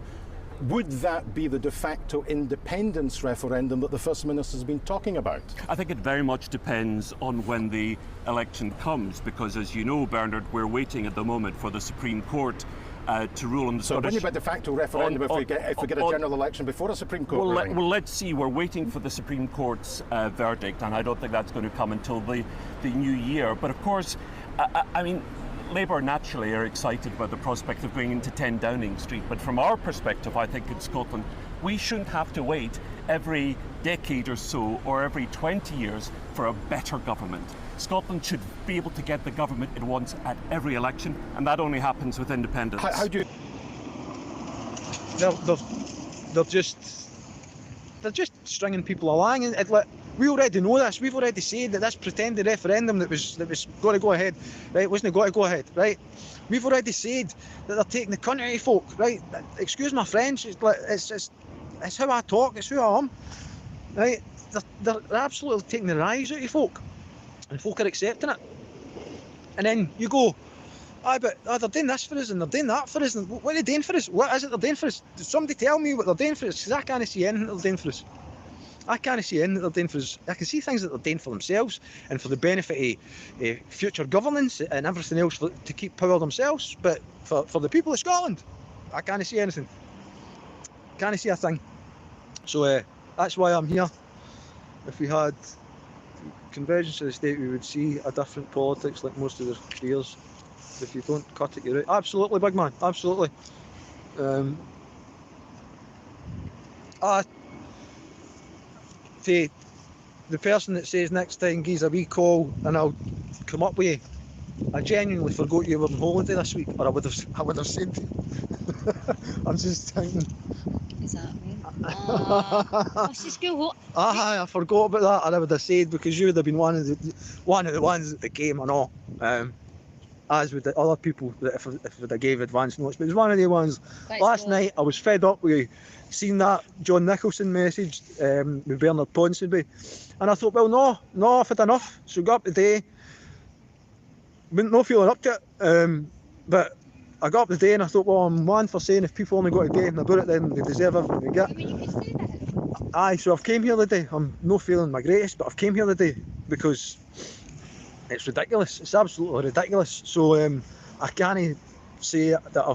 would that be the de facto independence referendum that the First Minister has been talking about? I think it very much depends on when the election comes, because as you know, Bernard, we're waiting at the moment for the Supreme Court to rule on the So Scottish... when you de facto referendum if we get a general election before a Supreme Court ruling? Well, let's see. We're waiting for the Supreme Court's verdict, and I don't think that's going to come until the new year. But of course, I mean, Labour naturally are excited about the prospect of going into 10 Downing Street, but from our perspective, I think in Scotland, we shouldn't have to wait every decade or so, or every 20 years, for a better government. Scotland should be able to get the government it wants at every election, and that only happens with independence. How do you... They're just stringing people along, and we already know this. We've already said that this pretended referendum that was going to go ahead, right, wasn't going to go ahead, right? We've already said that they're taking the country to folk, right? Excuse my French. It's how I talk. It's who I am, right? They're absolutely taking the rise out of folk, and folk are accepting it. And then you go, but they're doing this for us and they're doing that for us. And what are they doing for us? What is it they're doing for us? Does somebody tell me what they're doing for us? Because I can't see anything that they're doing for us. I can't see anything that they're doing for us. I can see things that they're doing for themselves and for the benefit of future governance and everything else to keep power themselves. But for the people of Scotland, I can't see anything. Can't see a thing. So that's why I'm here. If we had convergence of the state, we would see a different politics like most of their peers. If you don't cut it, you're out. Absolutely, big man. Absolutely. To the person that says next time, gives a wee call and I'll come up with you. I genuinely forgot you were on holiday this week, or I would have said to you. I'm just thinking. Is that me? What's the school? I forgot about that, and I would have said, because you would have been one of the ones that came and all. As with the other people that if I gave advance notes, but it was one of the ones. Last night I was fed up with seeing that John Nicholson message with Bernard Ponsonby, and I thought, well, no, I've had enough. So got up today, not feeling up to it, but I got up today and I thought, well, I'm one for saying if people only got to get about it, then they deserve everything they get. I mean, you could say that. Aye, so I've came here today. I'm not feeling my greatest, but I've came here today because it's ridiculous. It's absolutely ridiculous. So I can't say that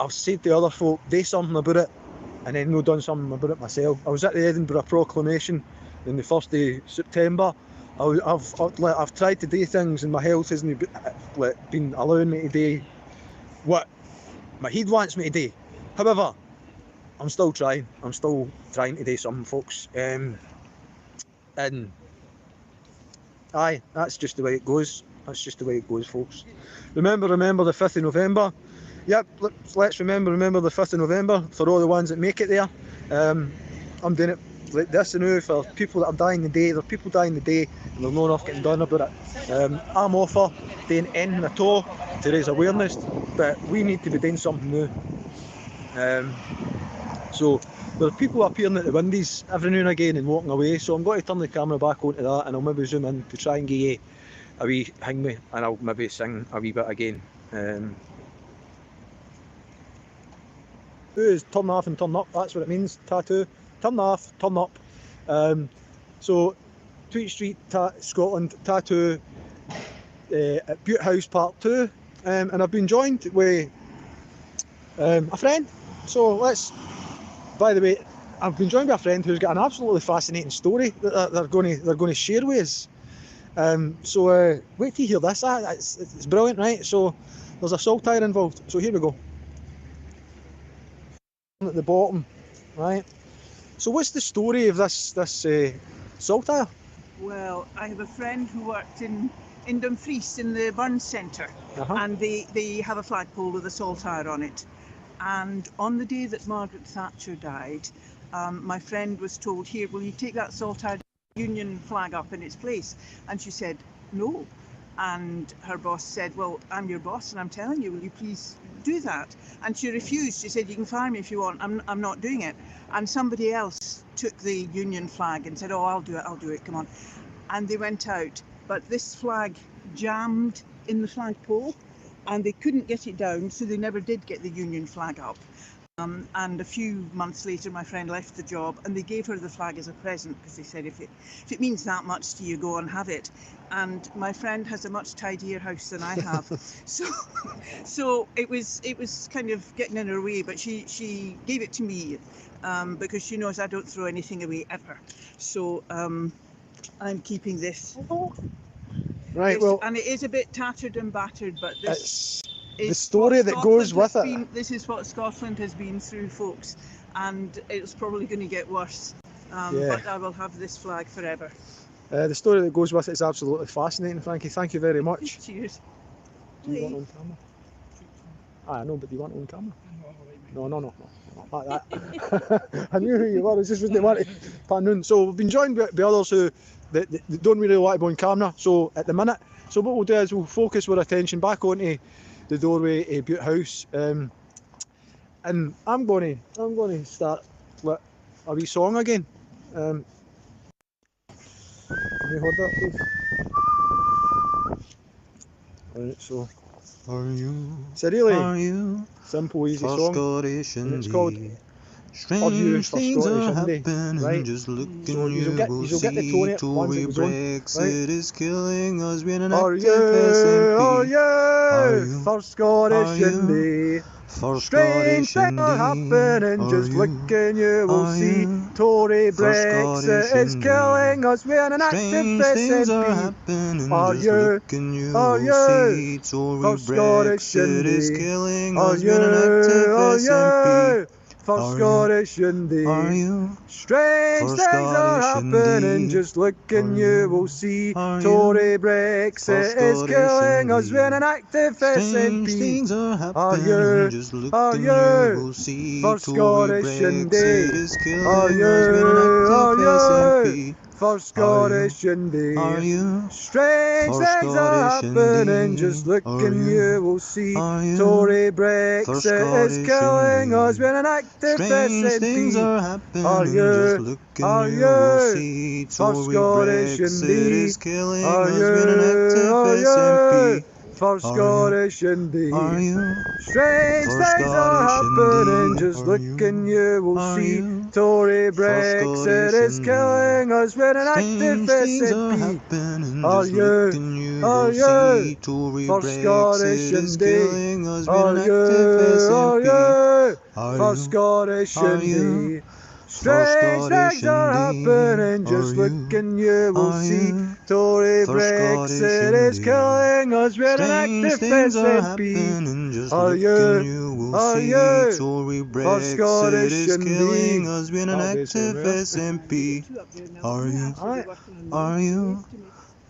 I've said to other folk, do something about it, and then not done something about it myself. I was at the Edinburgh Proclamation on the 1st of September. I've tried to do things, and my health hasn't been allowing me to do what my head wants me to do. However, I'm still trying. I'm still trying to do something, folks. And aye, that's just the way it goes. That's just the way it goes, folks. Remember the 5th of November. Yep, let's remember the 5th of November for all the ones that make it there. I'm doing it like this and now for people that are dying the day. There are people dying the day and there's not enough getting done about it. I'm all for doing anything at all to raise awareness, but we need to be doing something new. So there are people appearing at the windies every now and again and walking away, so I'm going to turn the camera back onto that and I'll maybe zoom in to try and give you a wee hang me, and I'll maybe sing a wee bit again. Is turn off and turn up, that's what it means, TATU. Turn off, turn up. So Tweed Street, Scotland, TATU at Bute House Part 2, and I've been joined with a friend. So by the way, I've been joined by a friend who's got an absolutely fascinating story that they're going to share with us. So wait till you hear this. It's brilliant, right? So there's a saltire involved. So here we go. At the bottom, right? So what's the story of this saltire? Well, I have a friend who worked in Dumfries in the Burns Centre, and they have a flagpole with a saltire on it. And on the day that Margaret Thatcher died, my friend was told, here, will you take that saltire Union flag up in its place? And she said, no. And her boss said, well, I'm your boss and I'm telling you, will you please do that? And she refused. She said, you can fire me if you want, I'm not doing it. And somebody else took the Union flag and said, oh, I'll do it, come on. And they went out, but this flag jammed in the flagpole and they couldn't get it down, so they never did get the Union flag up. And a few months later, my friend left the job and they gave her the flag as a present because they said, if it means that much to you, go and have it. And my friend has a much tidier house than I have. so it was kind of getting in her way, but she gave it to me because she knows I don't throw anything away ever. So I'm keeping this. Right, well, and it is a bit tattered and battered, but this the story that goes with it. This is what Scotland has been through, folks, and it's probably going to get worse. But I will have this flag forever. The story that goes with it is absolutely fascinating, Frankie. Thank you very much. Cheers. Do you want on camera? I know, but do you want on camera? No. Not that. I knew who you were. I just wasn't wanting to pan in. So we've been joined by others who that don't really like to be on camera. So at the minute, so what we'll do is we'll focus our attention back onto the doorway of Bute House, and I'm going to start with a wee song again. Can you hold that, please? Alright, so it's a really simple, easy song, and it's called Strange things are happening, right? Just look So and you'll get the tone it once it goes on, Brexit is killing us, we're an Are active SNP. you for Scottish Indy? Strange things are happening, just look and you will see. Tory Brexit is killing us, we're an active SNP. Are you for Scottish Indy? Are you for Scottish Indy? Strange things are happening, just look and you will see. Tory Brexit is killing us, we're an active SNP. Are you for Scottish Indy? Are you for Scottish Indy? Strange things are happening, just look and you will see. Tory Brexit is killing us, we're an active SNP. Are you for Scottish Indy? Are you for Scottish Indy? Strange things are happening, just look and you will see. Tory Brexit is killing us, we're an active SNP. Are you for Scottish Indy? Are you for Scottish Indy? Strange things are happening, just look and you will see. Tory Brexit is killing us, we're an active SNP. Are you for Scottish Indy? We're an active SNP. Are you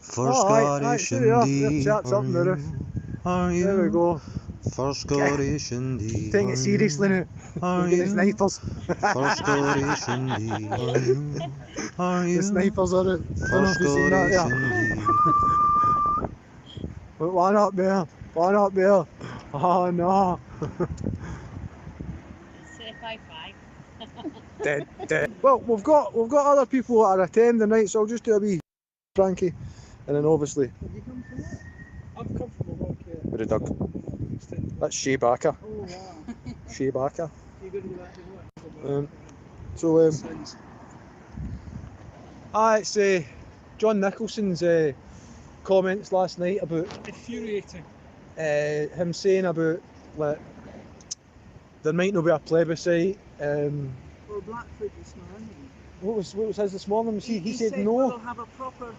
for Scottish Indy? There we go. First Coronation Day. Take it seriously now. Are Get the you? snipers. First Coronation Day. Are you? Are you? The snipers are out. Don't know if First you've seen that Coronation there. Day. But one up there. One up there. Oh no. Say 5-5. Dead. Well, we've got other people that are attending, right? So I'll just do a wee Frankie, and then obviously. Have you come from work? I've come from work, yeah. With the Doug. That's Shea Barker. Oh wow. Shea Barker. You good with that? It's John Nicholson's comments last night about Infuriating. him saying about like there might not be a plebiscite. Well, Blackfoot this morning. What was his this morning? He said no. We'll have a proper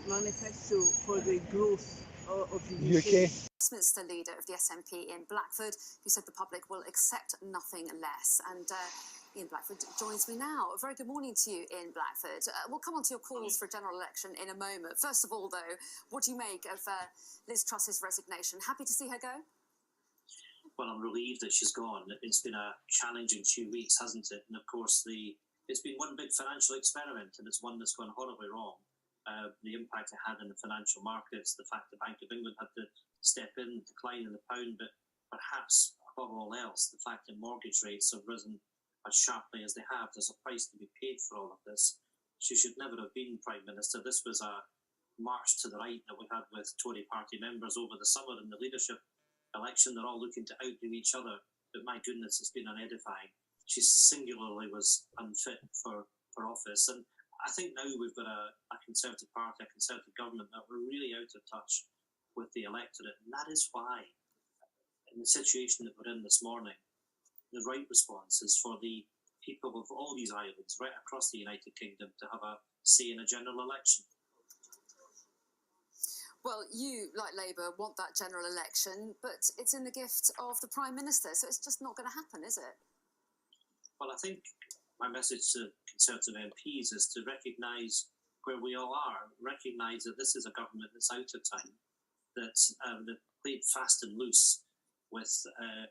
manifesto for the growth of the UK. Westminster leader of the SNP Ian Blackford, who said the public will accept nothing less. And Ian Blackford joins me now. A very good morning to you, Ian Blackford. We'll come on to your calls for a general election in a moment. First of all, though, what do you make of Liz Truss's resignation? Happy to see her go? Well, I'm relieved that she's gone. It's been a challenging 2 weeks, hasn't it? And of course, it's been one big financial experiment, and it's one that's gone horribly wrong. The impact it had in the financial markets, the fact the Bank of England had to step in, decline in the pound, but perhaps above all else, the fact that mortgage rates have risen as sharply as they have. There's a price to be paid for all of this. She should never have been Prime Minister. This was a march to the right that we had with Tory party members over the summer in the leadership election. They're all looking to outdo each other, but my goodness, it's been unedifying. She singularly was unfit for office, and I think now we've got a Conservative party, a Conservative government that we're really out of touch with the electorate, and that is why, in the situation that we're in this morning, the right response is for the people of all these islands right across the United Kingdom to have a say in a general election. Well, you, like Labour, want that general election, but it's in the gift of the Prime Minister, so it's just not going to happen, is it? Well, I think my message to Conservative MPs is to recognise where we all are, recognise that this is a government that's out of time, that played fast and loose with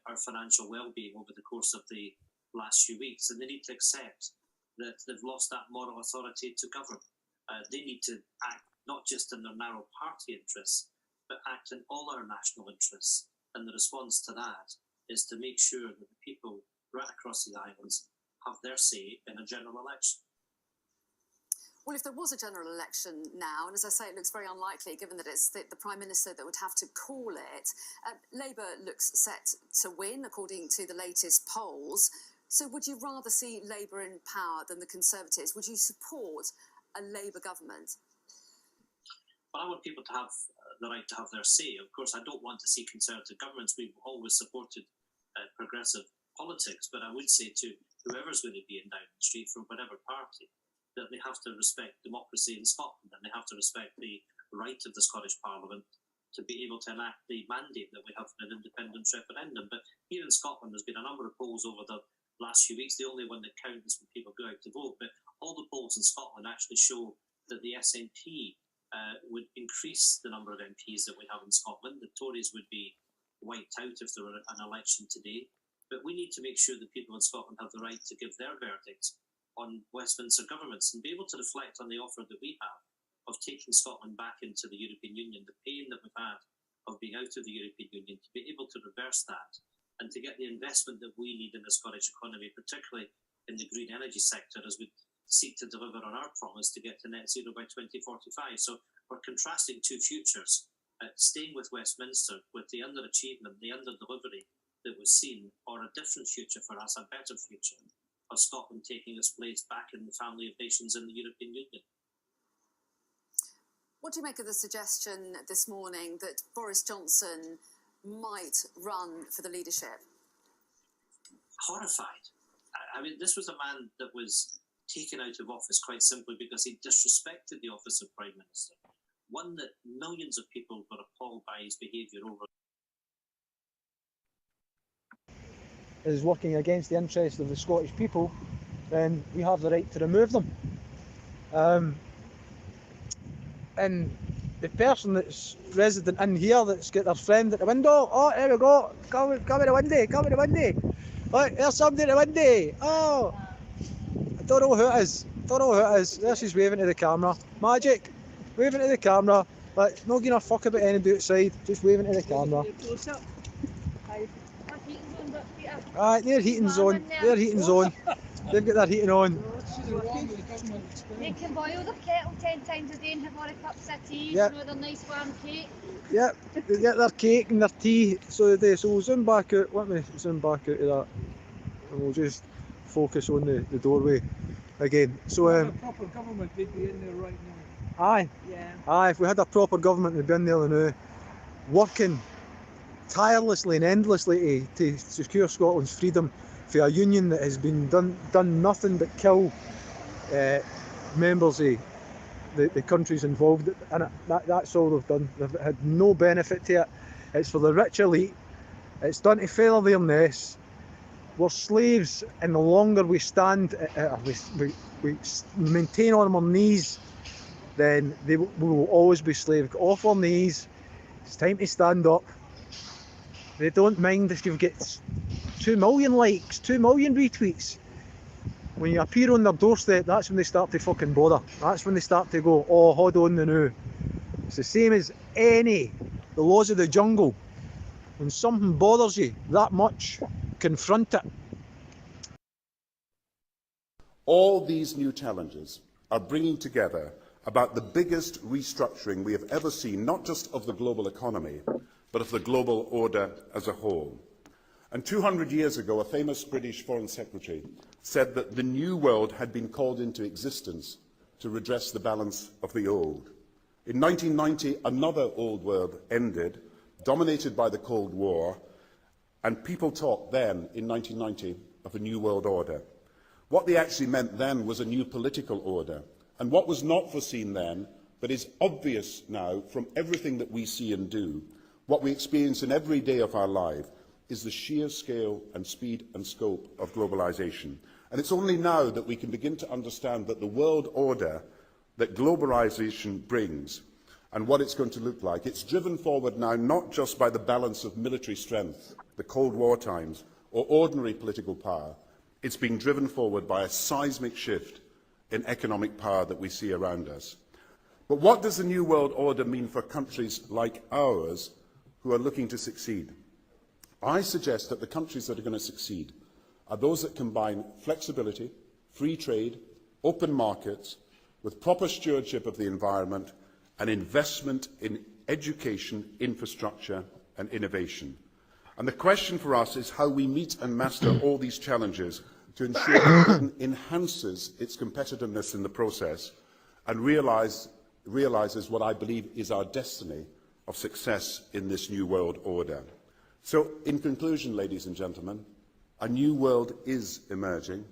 our financial well-being over the course of the last few weeks, and they need to accept that they've lost that moral authority to govern. They need to act not just in their narrow party interests, but act in all our national interests. And the response to that is to make sure that the people right across the islands have their say in a general election. Well, if there was a general election now, and as I say, it looks very unlikely given that it's the Prime Minister that would have to call it, Labour looks set to win according to the latest polls. So would you rather see Labour in power than the Conservatives? Would you support a Labour government? Well, I want people to have the right to have their say. Of course, I don't want to see Conservative governments. We've always supported progressive politics, but I would say to whoever's going to be in Downing Street from whatever party, that they have to respect democracy in Scotland, and they have to respect the right of the Scottish Parliament to be able to enact the mandate that we have for an independence referendum. But here in Scotland, there's been a number of polls over the last few weeks. The only one that counts is when people go out to vote, but all the polls in Scotland actually show that the SNP would increase the number of MPs that we have in Scotland. The Tories would be wiped out if there were an election today. But we need to make sure that people in Scotland have the right to give their verdict on Westminster governments and be able to reflect on the offer that we have of taking Scotland back into the European Union, the pain that we've had of being out of the European Union, to be able to reverse that and to get the investment that we need in the Scottish economy, particularly in the green energy sector, as we seek to deliver on our promise to get to net zero by 2045. So we're contrasting two futures, staying with Westminster with the underachievement, the under-delivery that was seen, or a different future for us, a better future of Scotland taking its place back in the family of nations in the European Union. What do you make of the suggestion this morning that Boris Johnson might run for the leadership? Horrified. I mean, this was a man that was taken out of office quite simply because he disrespected the office of Prime Minister, one that millions of people were appalled by his behaviour over. Is working against the interests of the Scottish people, then we have the right to remove them. And the person that's resident in here that's got their friend at the window. Oh, there we go. Come with the window. Come with the window. Right, there's somebody at the window. Oh, I don't know who it is. There she's waving to the camera. Magic. Waving to the camera. Like, not giving a fuck about anybody outside. Just waving to the camera. Right, their heating's on. They've got their heating on. They can boil their kettle 10 times a day and have all the cups of tea, Yep. you know, their nice warm cake. Yep, they get their cake and their tea, so they do. So we'll zoom back out. Let me zoom back out of that, and we'll just focus on the doorway again. So a proper government, they'd be in there right now. aye, Yeah. aye. If we had a proper government, they'd be in there now, working tirelessly and endlessly to secure Scotland's freedom for a union that has been done nothing but kill members of the countries involved in it. That's all they've done. They've had no benefit to it. It's for the rich elite. It's done to feather their nests. We're slaves, and the longer we stand, we maintain on our knees, then we will always be slaves. Get off our knees. It's time to stand up. They don't mind if you've got 2 million likes, 2 million retweets. When you appear on their doorstep, that's when they start to fucking bother. That's when they start to go, oh, hold on now. It's the same as the laws of the jungle. When something bothers you that much, confront it. All these new challenges are bringing together about the biggest restructuring we have ever seen, not just of the global economy, but of the global order as a whole. And 200 years ago, a famous British Foreign Secretary said that the new world had been called into existence to redress the balance of the old. In 1990, another old world ended, dominated by the Cold War, and people talked then, in 1990, of a new world order. What they actually meant then was a new political order. And what was not foreseen then, but is obvious now from everything that we see and do, what we experience in every day of our life, is the sheer scale and speed and scope of globalisation. And it's only now that we can begin to understand that the world order that globalisation brings and what it's going to look like, it's driven forward now not just by the balance of military strength, the Cold War times, or ordinary political power. It's being driven forward by a seismic shift in economic power that we see around us. But what does the new world order mean for countries like ours who are looking to succeed? I suggest that the countries that are going to succeed are those that combine flexibility, free trade, open markets, with proper stewardship of the environment and investment in education, infrastructure and innovation. And the question for us is how we meet and master all these challenges to ensure that Britain enhances its competitiveness in the process and realises what I believe is our destiny of success in this new world order. So, in conclusion, ladies and gentlemen, a new world is emerging.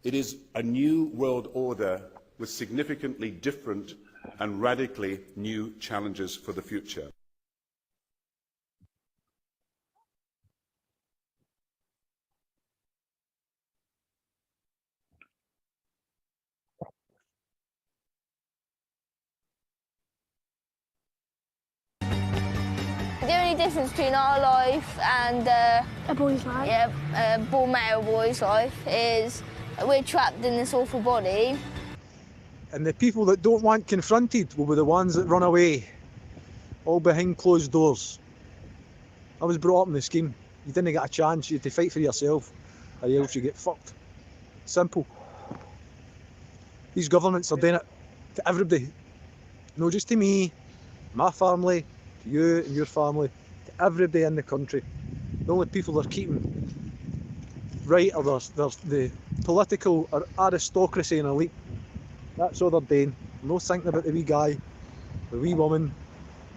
It is a new world order with significantly different and radically new challenges for the future. The only difference between our life and a boy's life, male boy's life, is we're trapped in this awful body. And the people that don't want confronted will be the ones that run away, all behind closed doors. I was brought up in the scheme. You didn't get a chance, you had to fight for yourself, or else you get fucked. Simple. These governments are doing it to everybody. Not just to me, my family, to you and your family, to everybody in the country. The only people they're keeping right are the political or aristocracy and elite. That's all they're doing. No thinking about the wee guy, the wee woman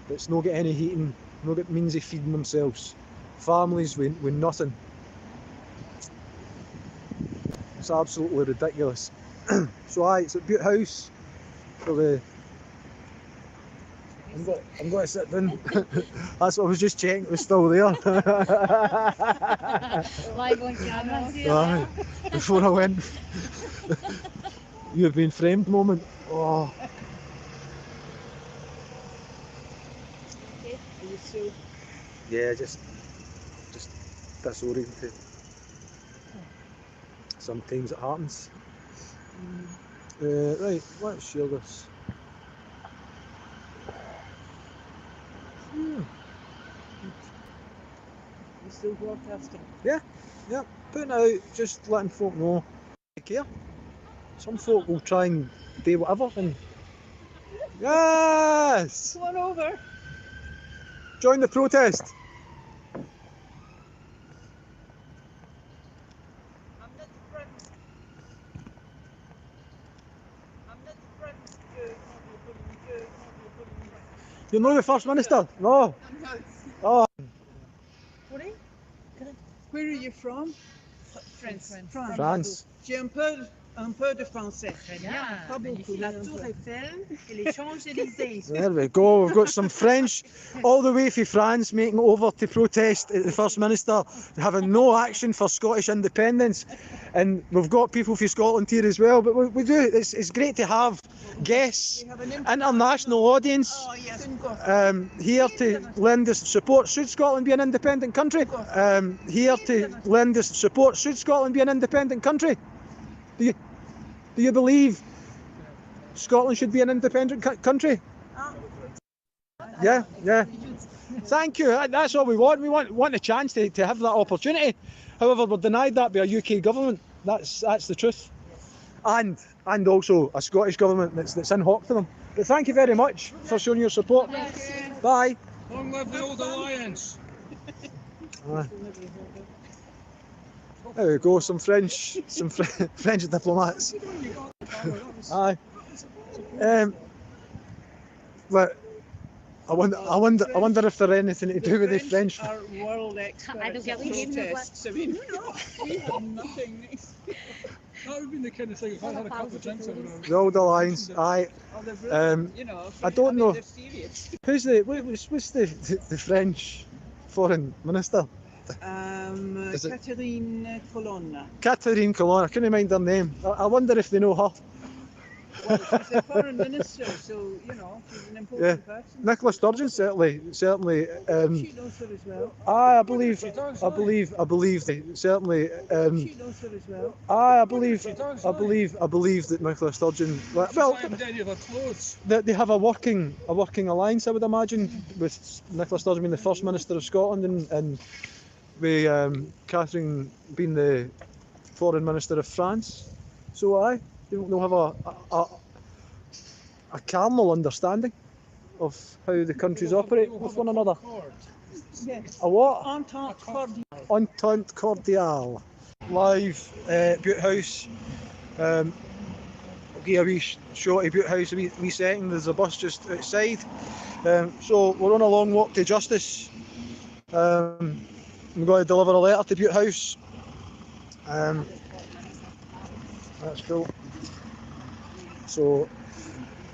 that's not got any heating, not got means of feeding themselves. Families with nothing. It's absolutely ridiculous. So it's at Bute House for the... I'm going to sit down. That's what I was just checking, it was still there. Live on camera. Before I went. You've been framed moment. Oh. yeah, just disoriented. Sometimes it happens. Right, let's share this. You still broadcasting? Yeah, putting it out, just letting folk know. Take care. Some folk will try and do whatever and yes! Come on over. Join the protest. You're not the First Minister? No. Oh. Sorry? Where are you from? France. France. J'ai un peu de français. Très bien. Pas beaucoup. La Tour Eiffel et les Champs-Élysées. There we go, we've got some French all the way from France making it over to protest at the First Minister having no action for Scottish independence, and we've got people from Scotland here as well, but we do, it's great to have guests, international audience here to lend us support. Should Scotland be an independent country? Here to lend us support. Should Scotland be an independent country? Do you believe Scotland should be an independent country? Yeah. Thank you. That's all we want. We want a chance to have that opportunity. However, we're denied that by a UK government. That's the truth. And also a Scottish government that's in hock to them. But thank you very much for showing your support. Bye. Long live the old alliance. There we go, some French diplomats. Aye. But I wonder if they're anything to do with the French. Are world experts I don't get at what you mean. protests. I mean, we have nothing. That would be the kind of thing if I had a couple of drinks over there. The old alliance, aye. I don't know. Who's what's the French foreign minister? Catherine Colonna. Catherine Colonna, I couldn't mind her name. I wonder if they know her. Well, she's a foreign minister, so she's an important person. Nicola Sturgeon certainly. She knows her as well. I believe they certainly. She knows her as well. I believe that Nicola Sturgeon. Well, they have a working alliance, I would imagine, with Nicola Sturgeon being the First Minister of Scotland and with Catherine being the Foreign Minister of France. So they'll have a carnal understanding of how the countries operate with one another. Yes. A what? Entente cordiale. Entente cordiale. Live Bute House. I'll give a wee shot of Bute House, a wee second. There's a bus just outside. So we're on a long walk to justice. I'm going to deliver a letter to Bute House. That's cool. So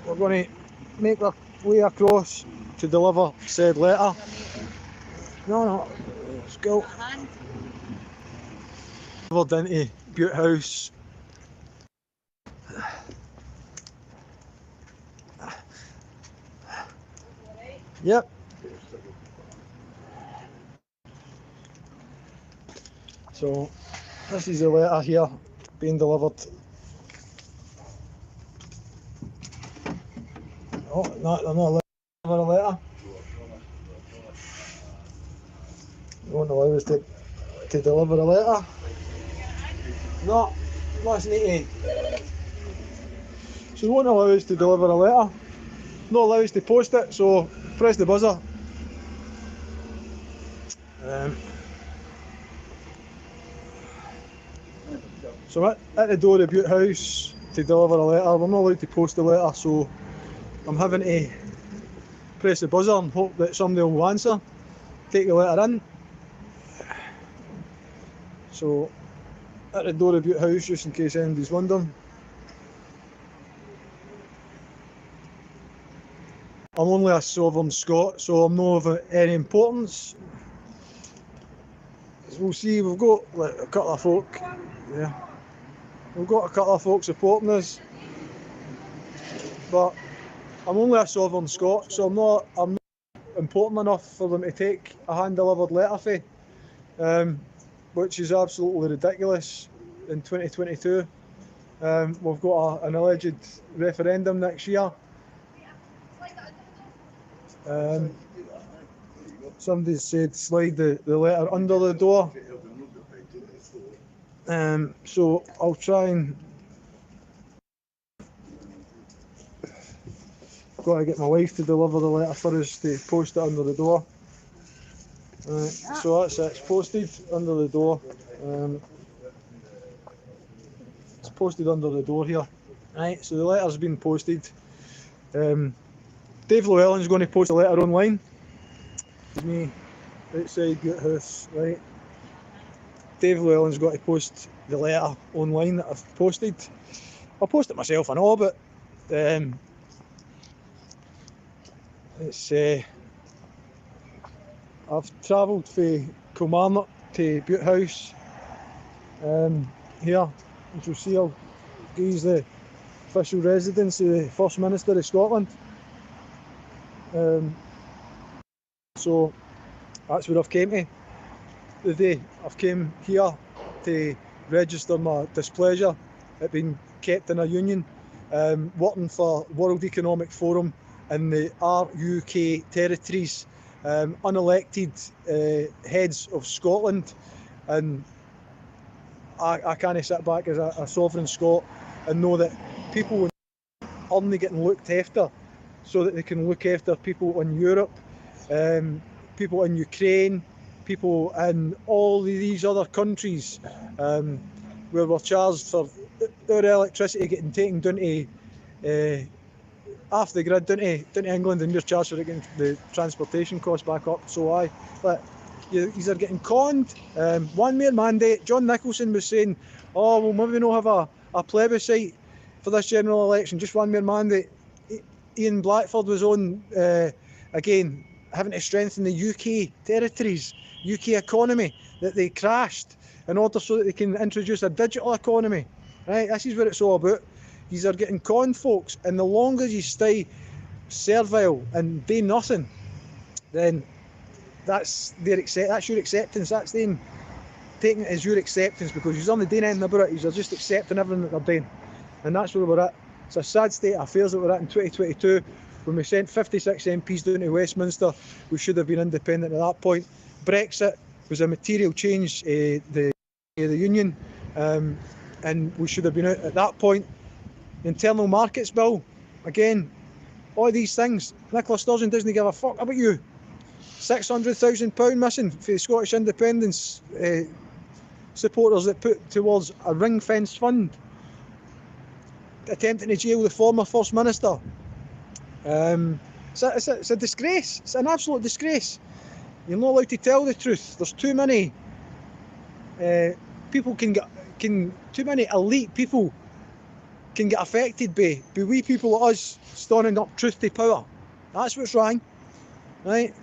we're going to make our way across to deliver said letter. No, let's go. Delivered into Bute House. Yep. So this is the letter here being delivered. Oh, no, they're not allowed to deliver a letter. They won't allow us to deliver a letter. No, listen to me. So they won't allow us to deliver a letter. Not allow us to post it, so press the buzzer. So at the door of Bute House to deliver a letter. We're not allowed to post the letter, so I'm having to press the buzzer and hope that somebody will answer, take the letter in. So at the door of Bute House, just in case anybody's wondering. I'm only a sovereign Scot, so I'm not of any importance. As we'll see, we've got a couple of folk. Yeah. We've got a couple of folk supporting us. But I'm only a sovereign Scot, so I'm not important enough for them to take a hand-delivered letter for, which is absolutely ridiculous in 2022. We've got an alleged referendum next year. Somebody said slide the letter under the door. So I'll try and got to get my wife to deliver the letter for us to post it under the door. So that's it, it's posted under the door. It's posted under the door here. Right, so the letter's been posted. Dave Llewellyn's going to post the letter online. Me outside Bute House, right. Dave Llewellyn's got to post the letter online that I've posted. I'll post it myself and all, but it's I've travelled from Kilmarnock to Bute House here, which you'll see is the official residence of the First Minister of Scotland. So that's where I've came to today. I've came here to register my displeasure at being kept in a union, working for World Economic Forum in the RUK territories, unelected heads of Scotland, and I can't sit back as a sovereign Scot and know that people aren't getting looked after so that they can look after people in Europe, people in Ukraine, people in all these other countries where we're charged for our electricity getting taken down to off the grid down to England, and we're charged for getting the transportation costs back up. So but these are getting conned. One mere mandate. John Nicholson was saying, oh, well, maybe not have a plebiscite for this general election, just one mere mandate. Ian Blackford was on again, having to strengthen the UK territories, UK economy that they crashed in order so that they can introduce a digital economy. Right, this is what it's all about. These are getting conned, folks, and the longer you stay servile and do nothing, then that's your acceptance. That's them taking it as your acceptance, because you're only doing anything about it. You're just accepting everything that they're doing, and that's where we're at. It's a sad state of affairs that we're at in 2022. When we sent 56 MPs down to Westminster, we should have been independent at that point. Brexit was a material change the union, and we should have been out at that point. Internal Markets Bill, again, all these things. Nicola Sturgeon doesn't give a fuck about you. £600,000 missing for the Scottish independence supporters that put towards a ring-fence fund, attempting to jail the former First Minister. It's a disgrace. It's an absolute disgrace. You're not allowed to tell the truth. There's too many people too many elite people can get affected by wee people like us standing up truth to power. That's what's wrong, right?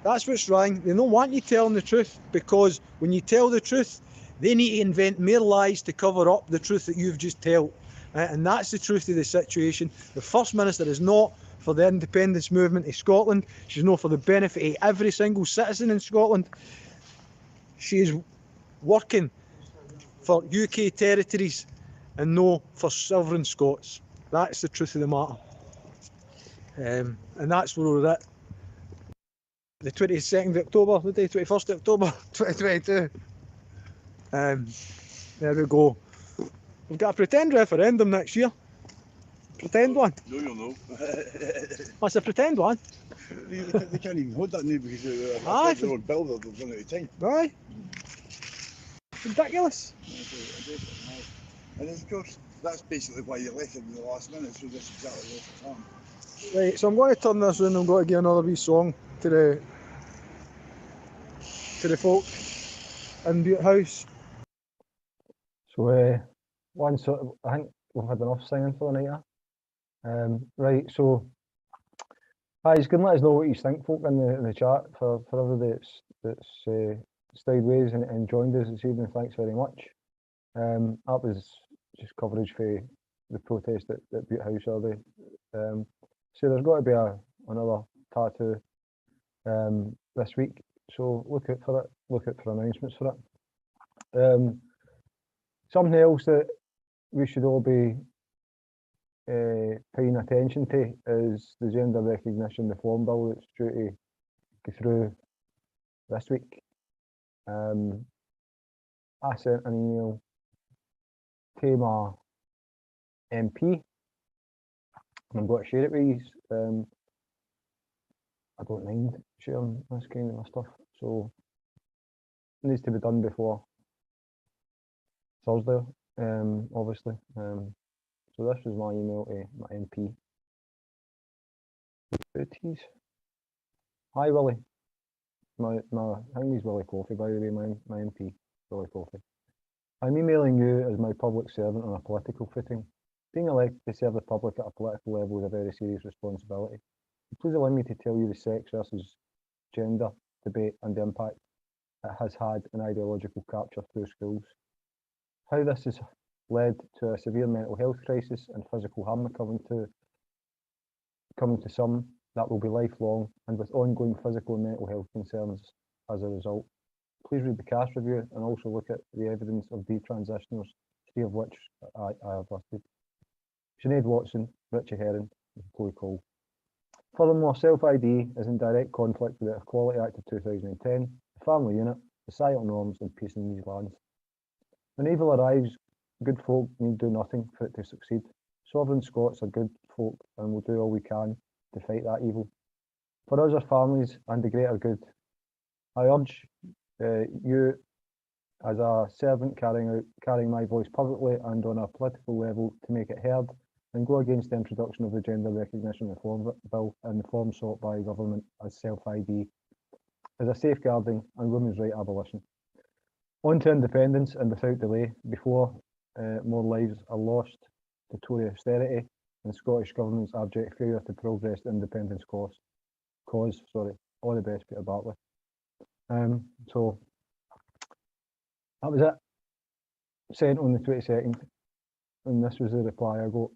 That's what's wrong. They don't want you telling the truth, because when you tell the truth, they need to invent more lies to cover up the truth that you've just told. Right? And that's the truth of the situation. The First Minister is not for the independence movement of Scotland. She's not for the benefit of every single citizen in Scotland. She is working for UK territories and no for sovereign Scots. That's the truth of the matter. And that's where we're at. The 22nd of October, the day 21st of October 2022. There we go. We've got a pretend referendum next year. Pretend one. No, you'll know. What's a pretend one? They can't even hold that now because their own bill, they've run out of time. Aye. Ridiculous. And of course, that's basically why you left it in the last minute, so that's exactly what's happened. Right, so I'm going to turn this around and I'm going to give another wee song to the folk in Bute House. So, I think we've had enough singing for the night. Right, so, you can let us know what you think, folk, in the chat for everybody that's stayed ways and joined us this evening. Thanks very much. That was just coverage for the protest at Bute House early. So there's got to be another TATU this week. So look out for it. Look out for announcements for it. Something else that we should all be paying attention to is the gender recognition reform bill that's due to go through this week. I sent an email to my MP, and I'm going to share it with you. I don't mind sharing this kind of stuff, so it needs to be done before Thursday, obviously. So this was my email to my MP. Bute. Hi Willie. I think he's Willie Coffey, by the way, my MP, Willie Coffey. I'm emailing you as my public servant on a political footing. Being elected to serve the public at a political level is a very serious responsibility. Please allow me to tell you the sex versus gender debate and the impact it has had in ideological capture through schools. How this has led to a severe mental health crisis and physical harm coming to some that will be lifelong, and with ongoing physical and mental health concerns as a result. Please read the CAS review and also look at the evidence of detransitioners, 3 of which I have listed. Sinead Watson, Richie Herring, and Chloe Cole. Furthermore, self-ID is in direct conflict with the Equality Act of 2010, the family unit, societal norms and peace in these lands. When evil arrives, good folk need do nothing for it to succeed. Sovereign Scots are good folk and will do all we can to fight that evil. For us, our families, and the greater good, I urge you, as a servant carrying my voice publicly and on a political level, to make it heard and go against the introduction of the Gender Recognition Reform Bill in the form sought by government as self-ID, as a safeguarding and women's right abolition. On to independence, and without delay, before more lives are lost to Tory austerity and the Scottish Government's abject failure to progress the independence cause. All the best, Peter Bartley. So that was it. Sent on the 22nd, and this was the reply I got.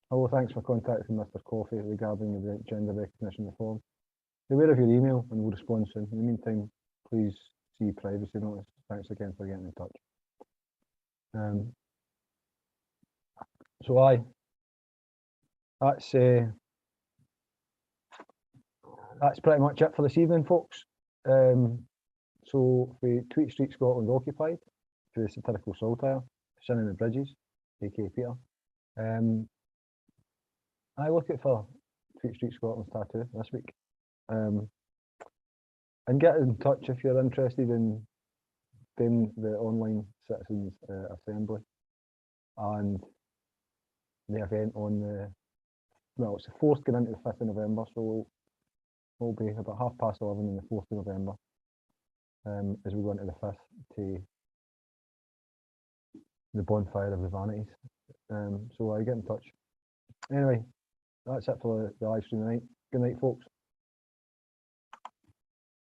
Hello, thanks for contacting Mr. Coffey regarding the gender recognition reform. Be aware of your email and we'll respond soon. In the meantime, please see privacy notice. Thanks again for getting in touch. So that's pretty much it for this evening, folks. So for Tweet Street Scotland occupied, for the satirical saltire, Sinning the Bridges, aka Peter. I look out for Tweet Street Scotland's tattoo this week. And get in touch if you're interested in doing the online citizens assembly and the event on it's the 4th going into the 5th of November, so we'll be about 11:30 on the 4th of November as we go into the 5th to the bonfire of the vanities. So I get in touch. Anyway, that's it for the live stream tonight. Good night, folks.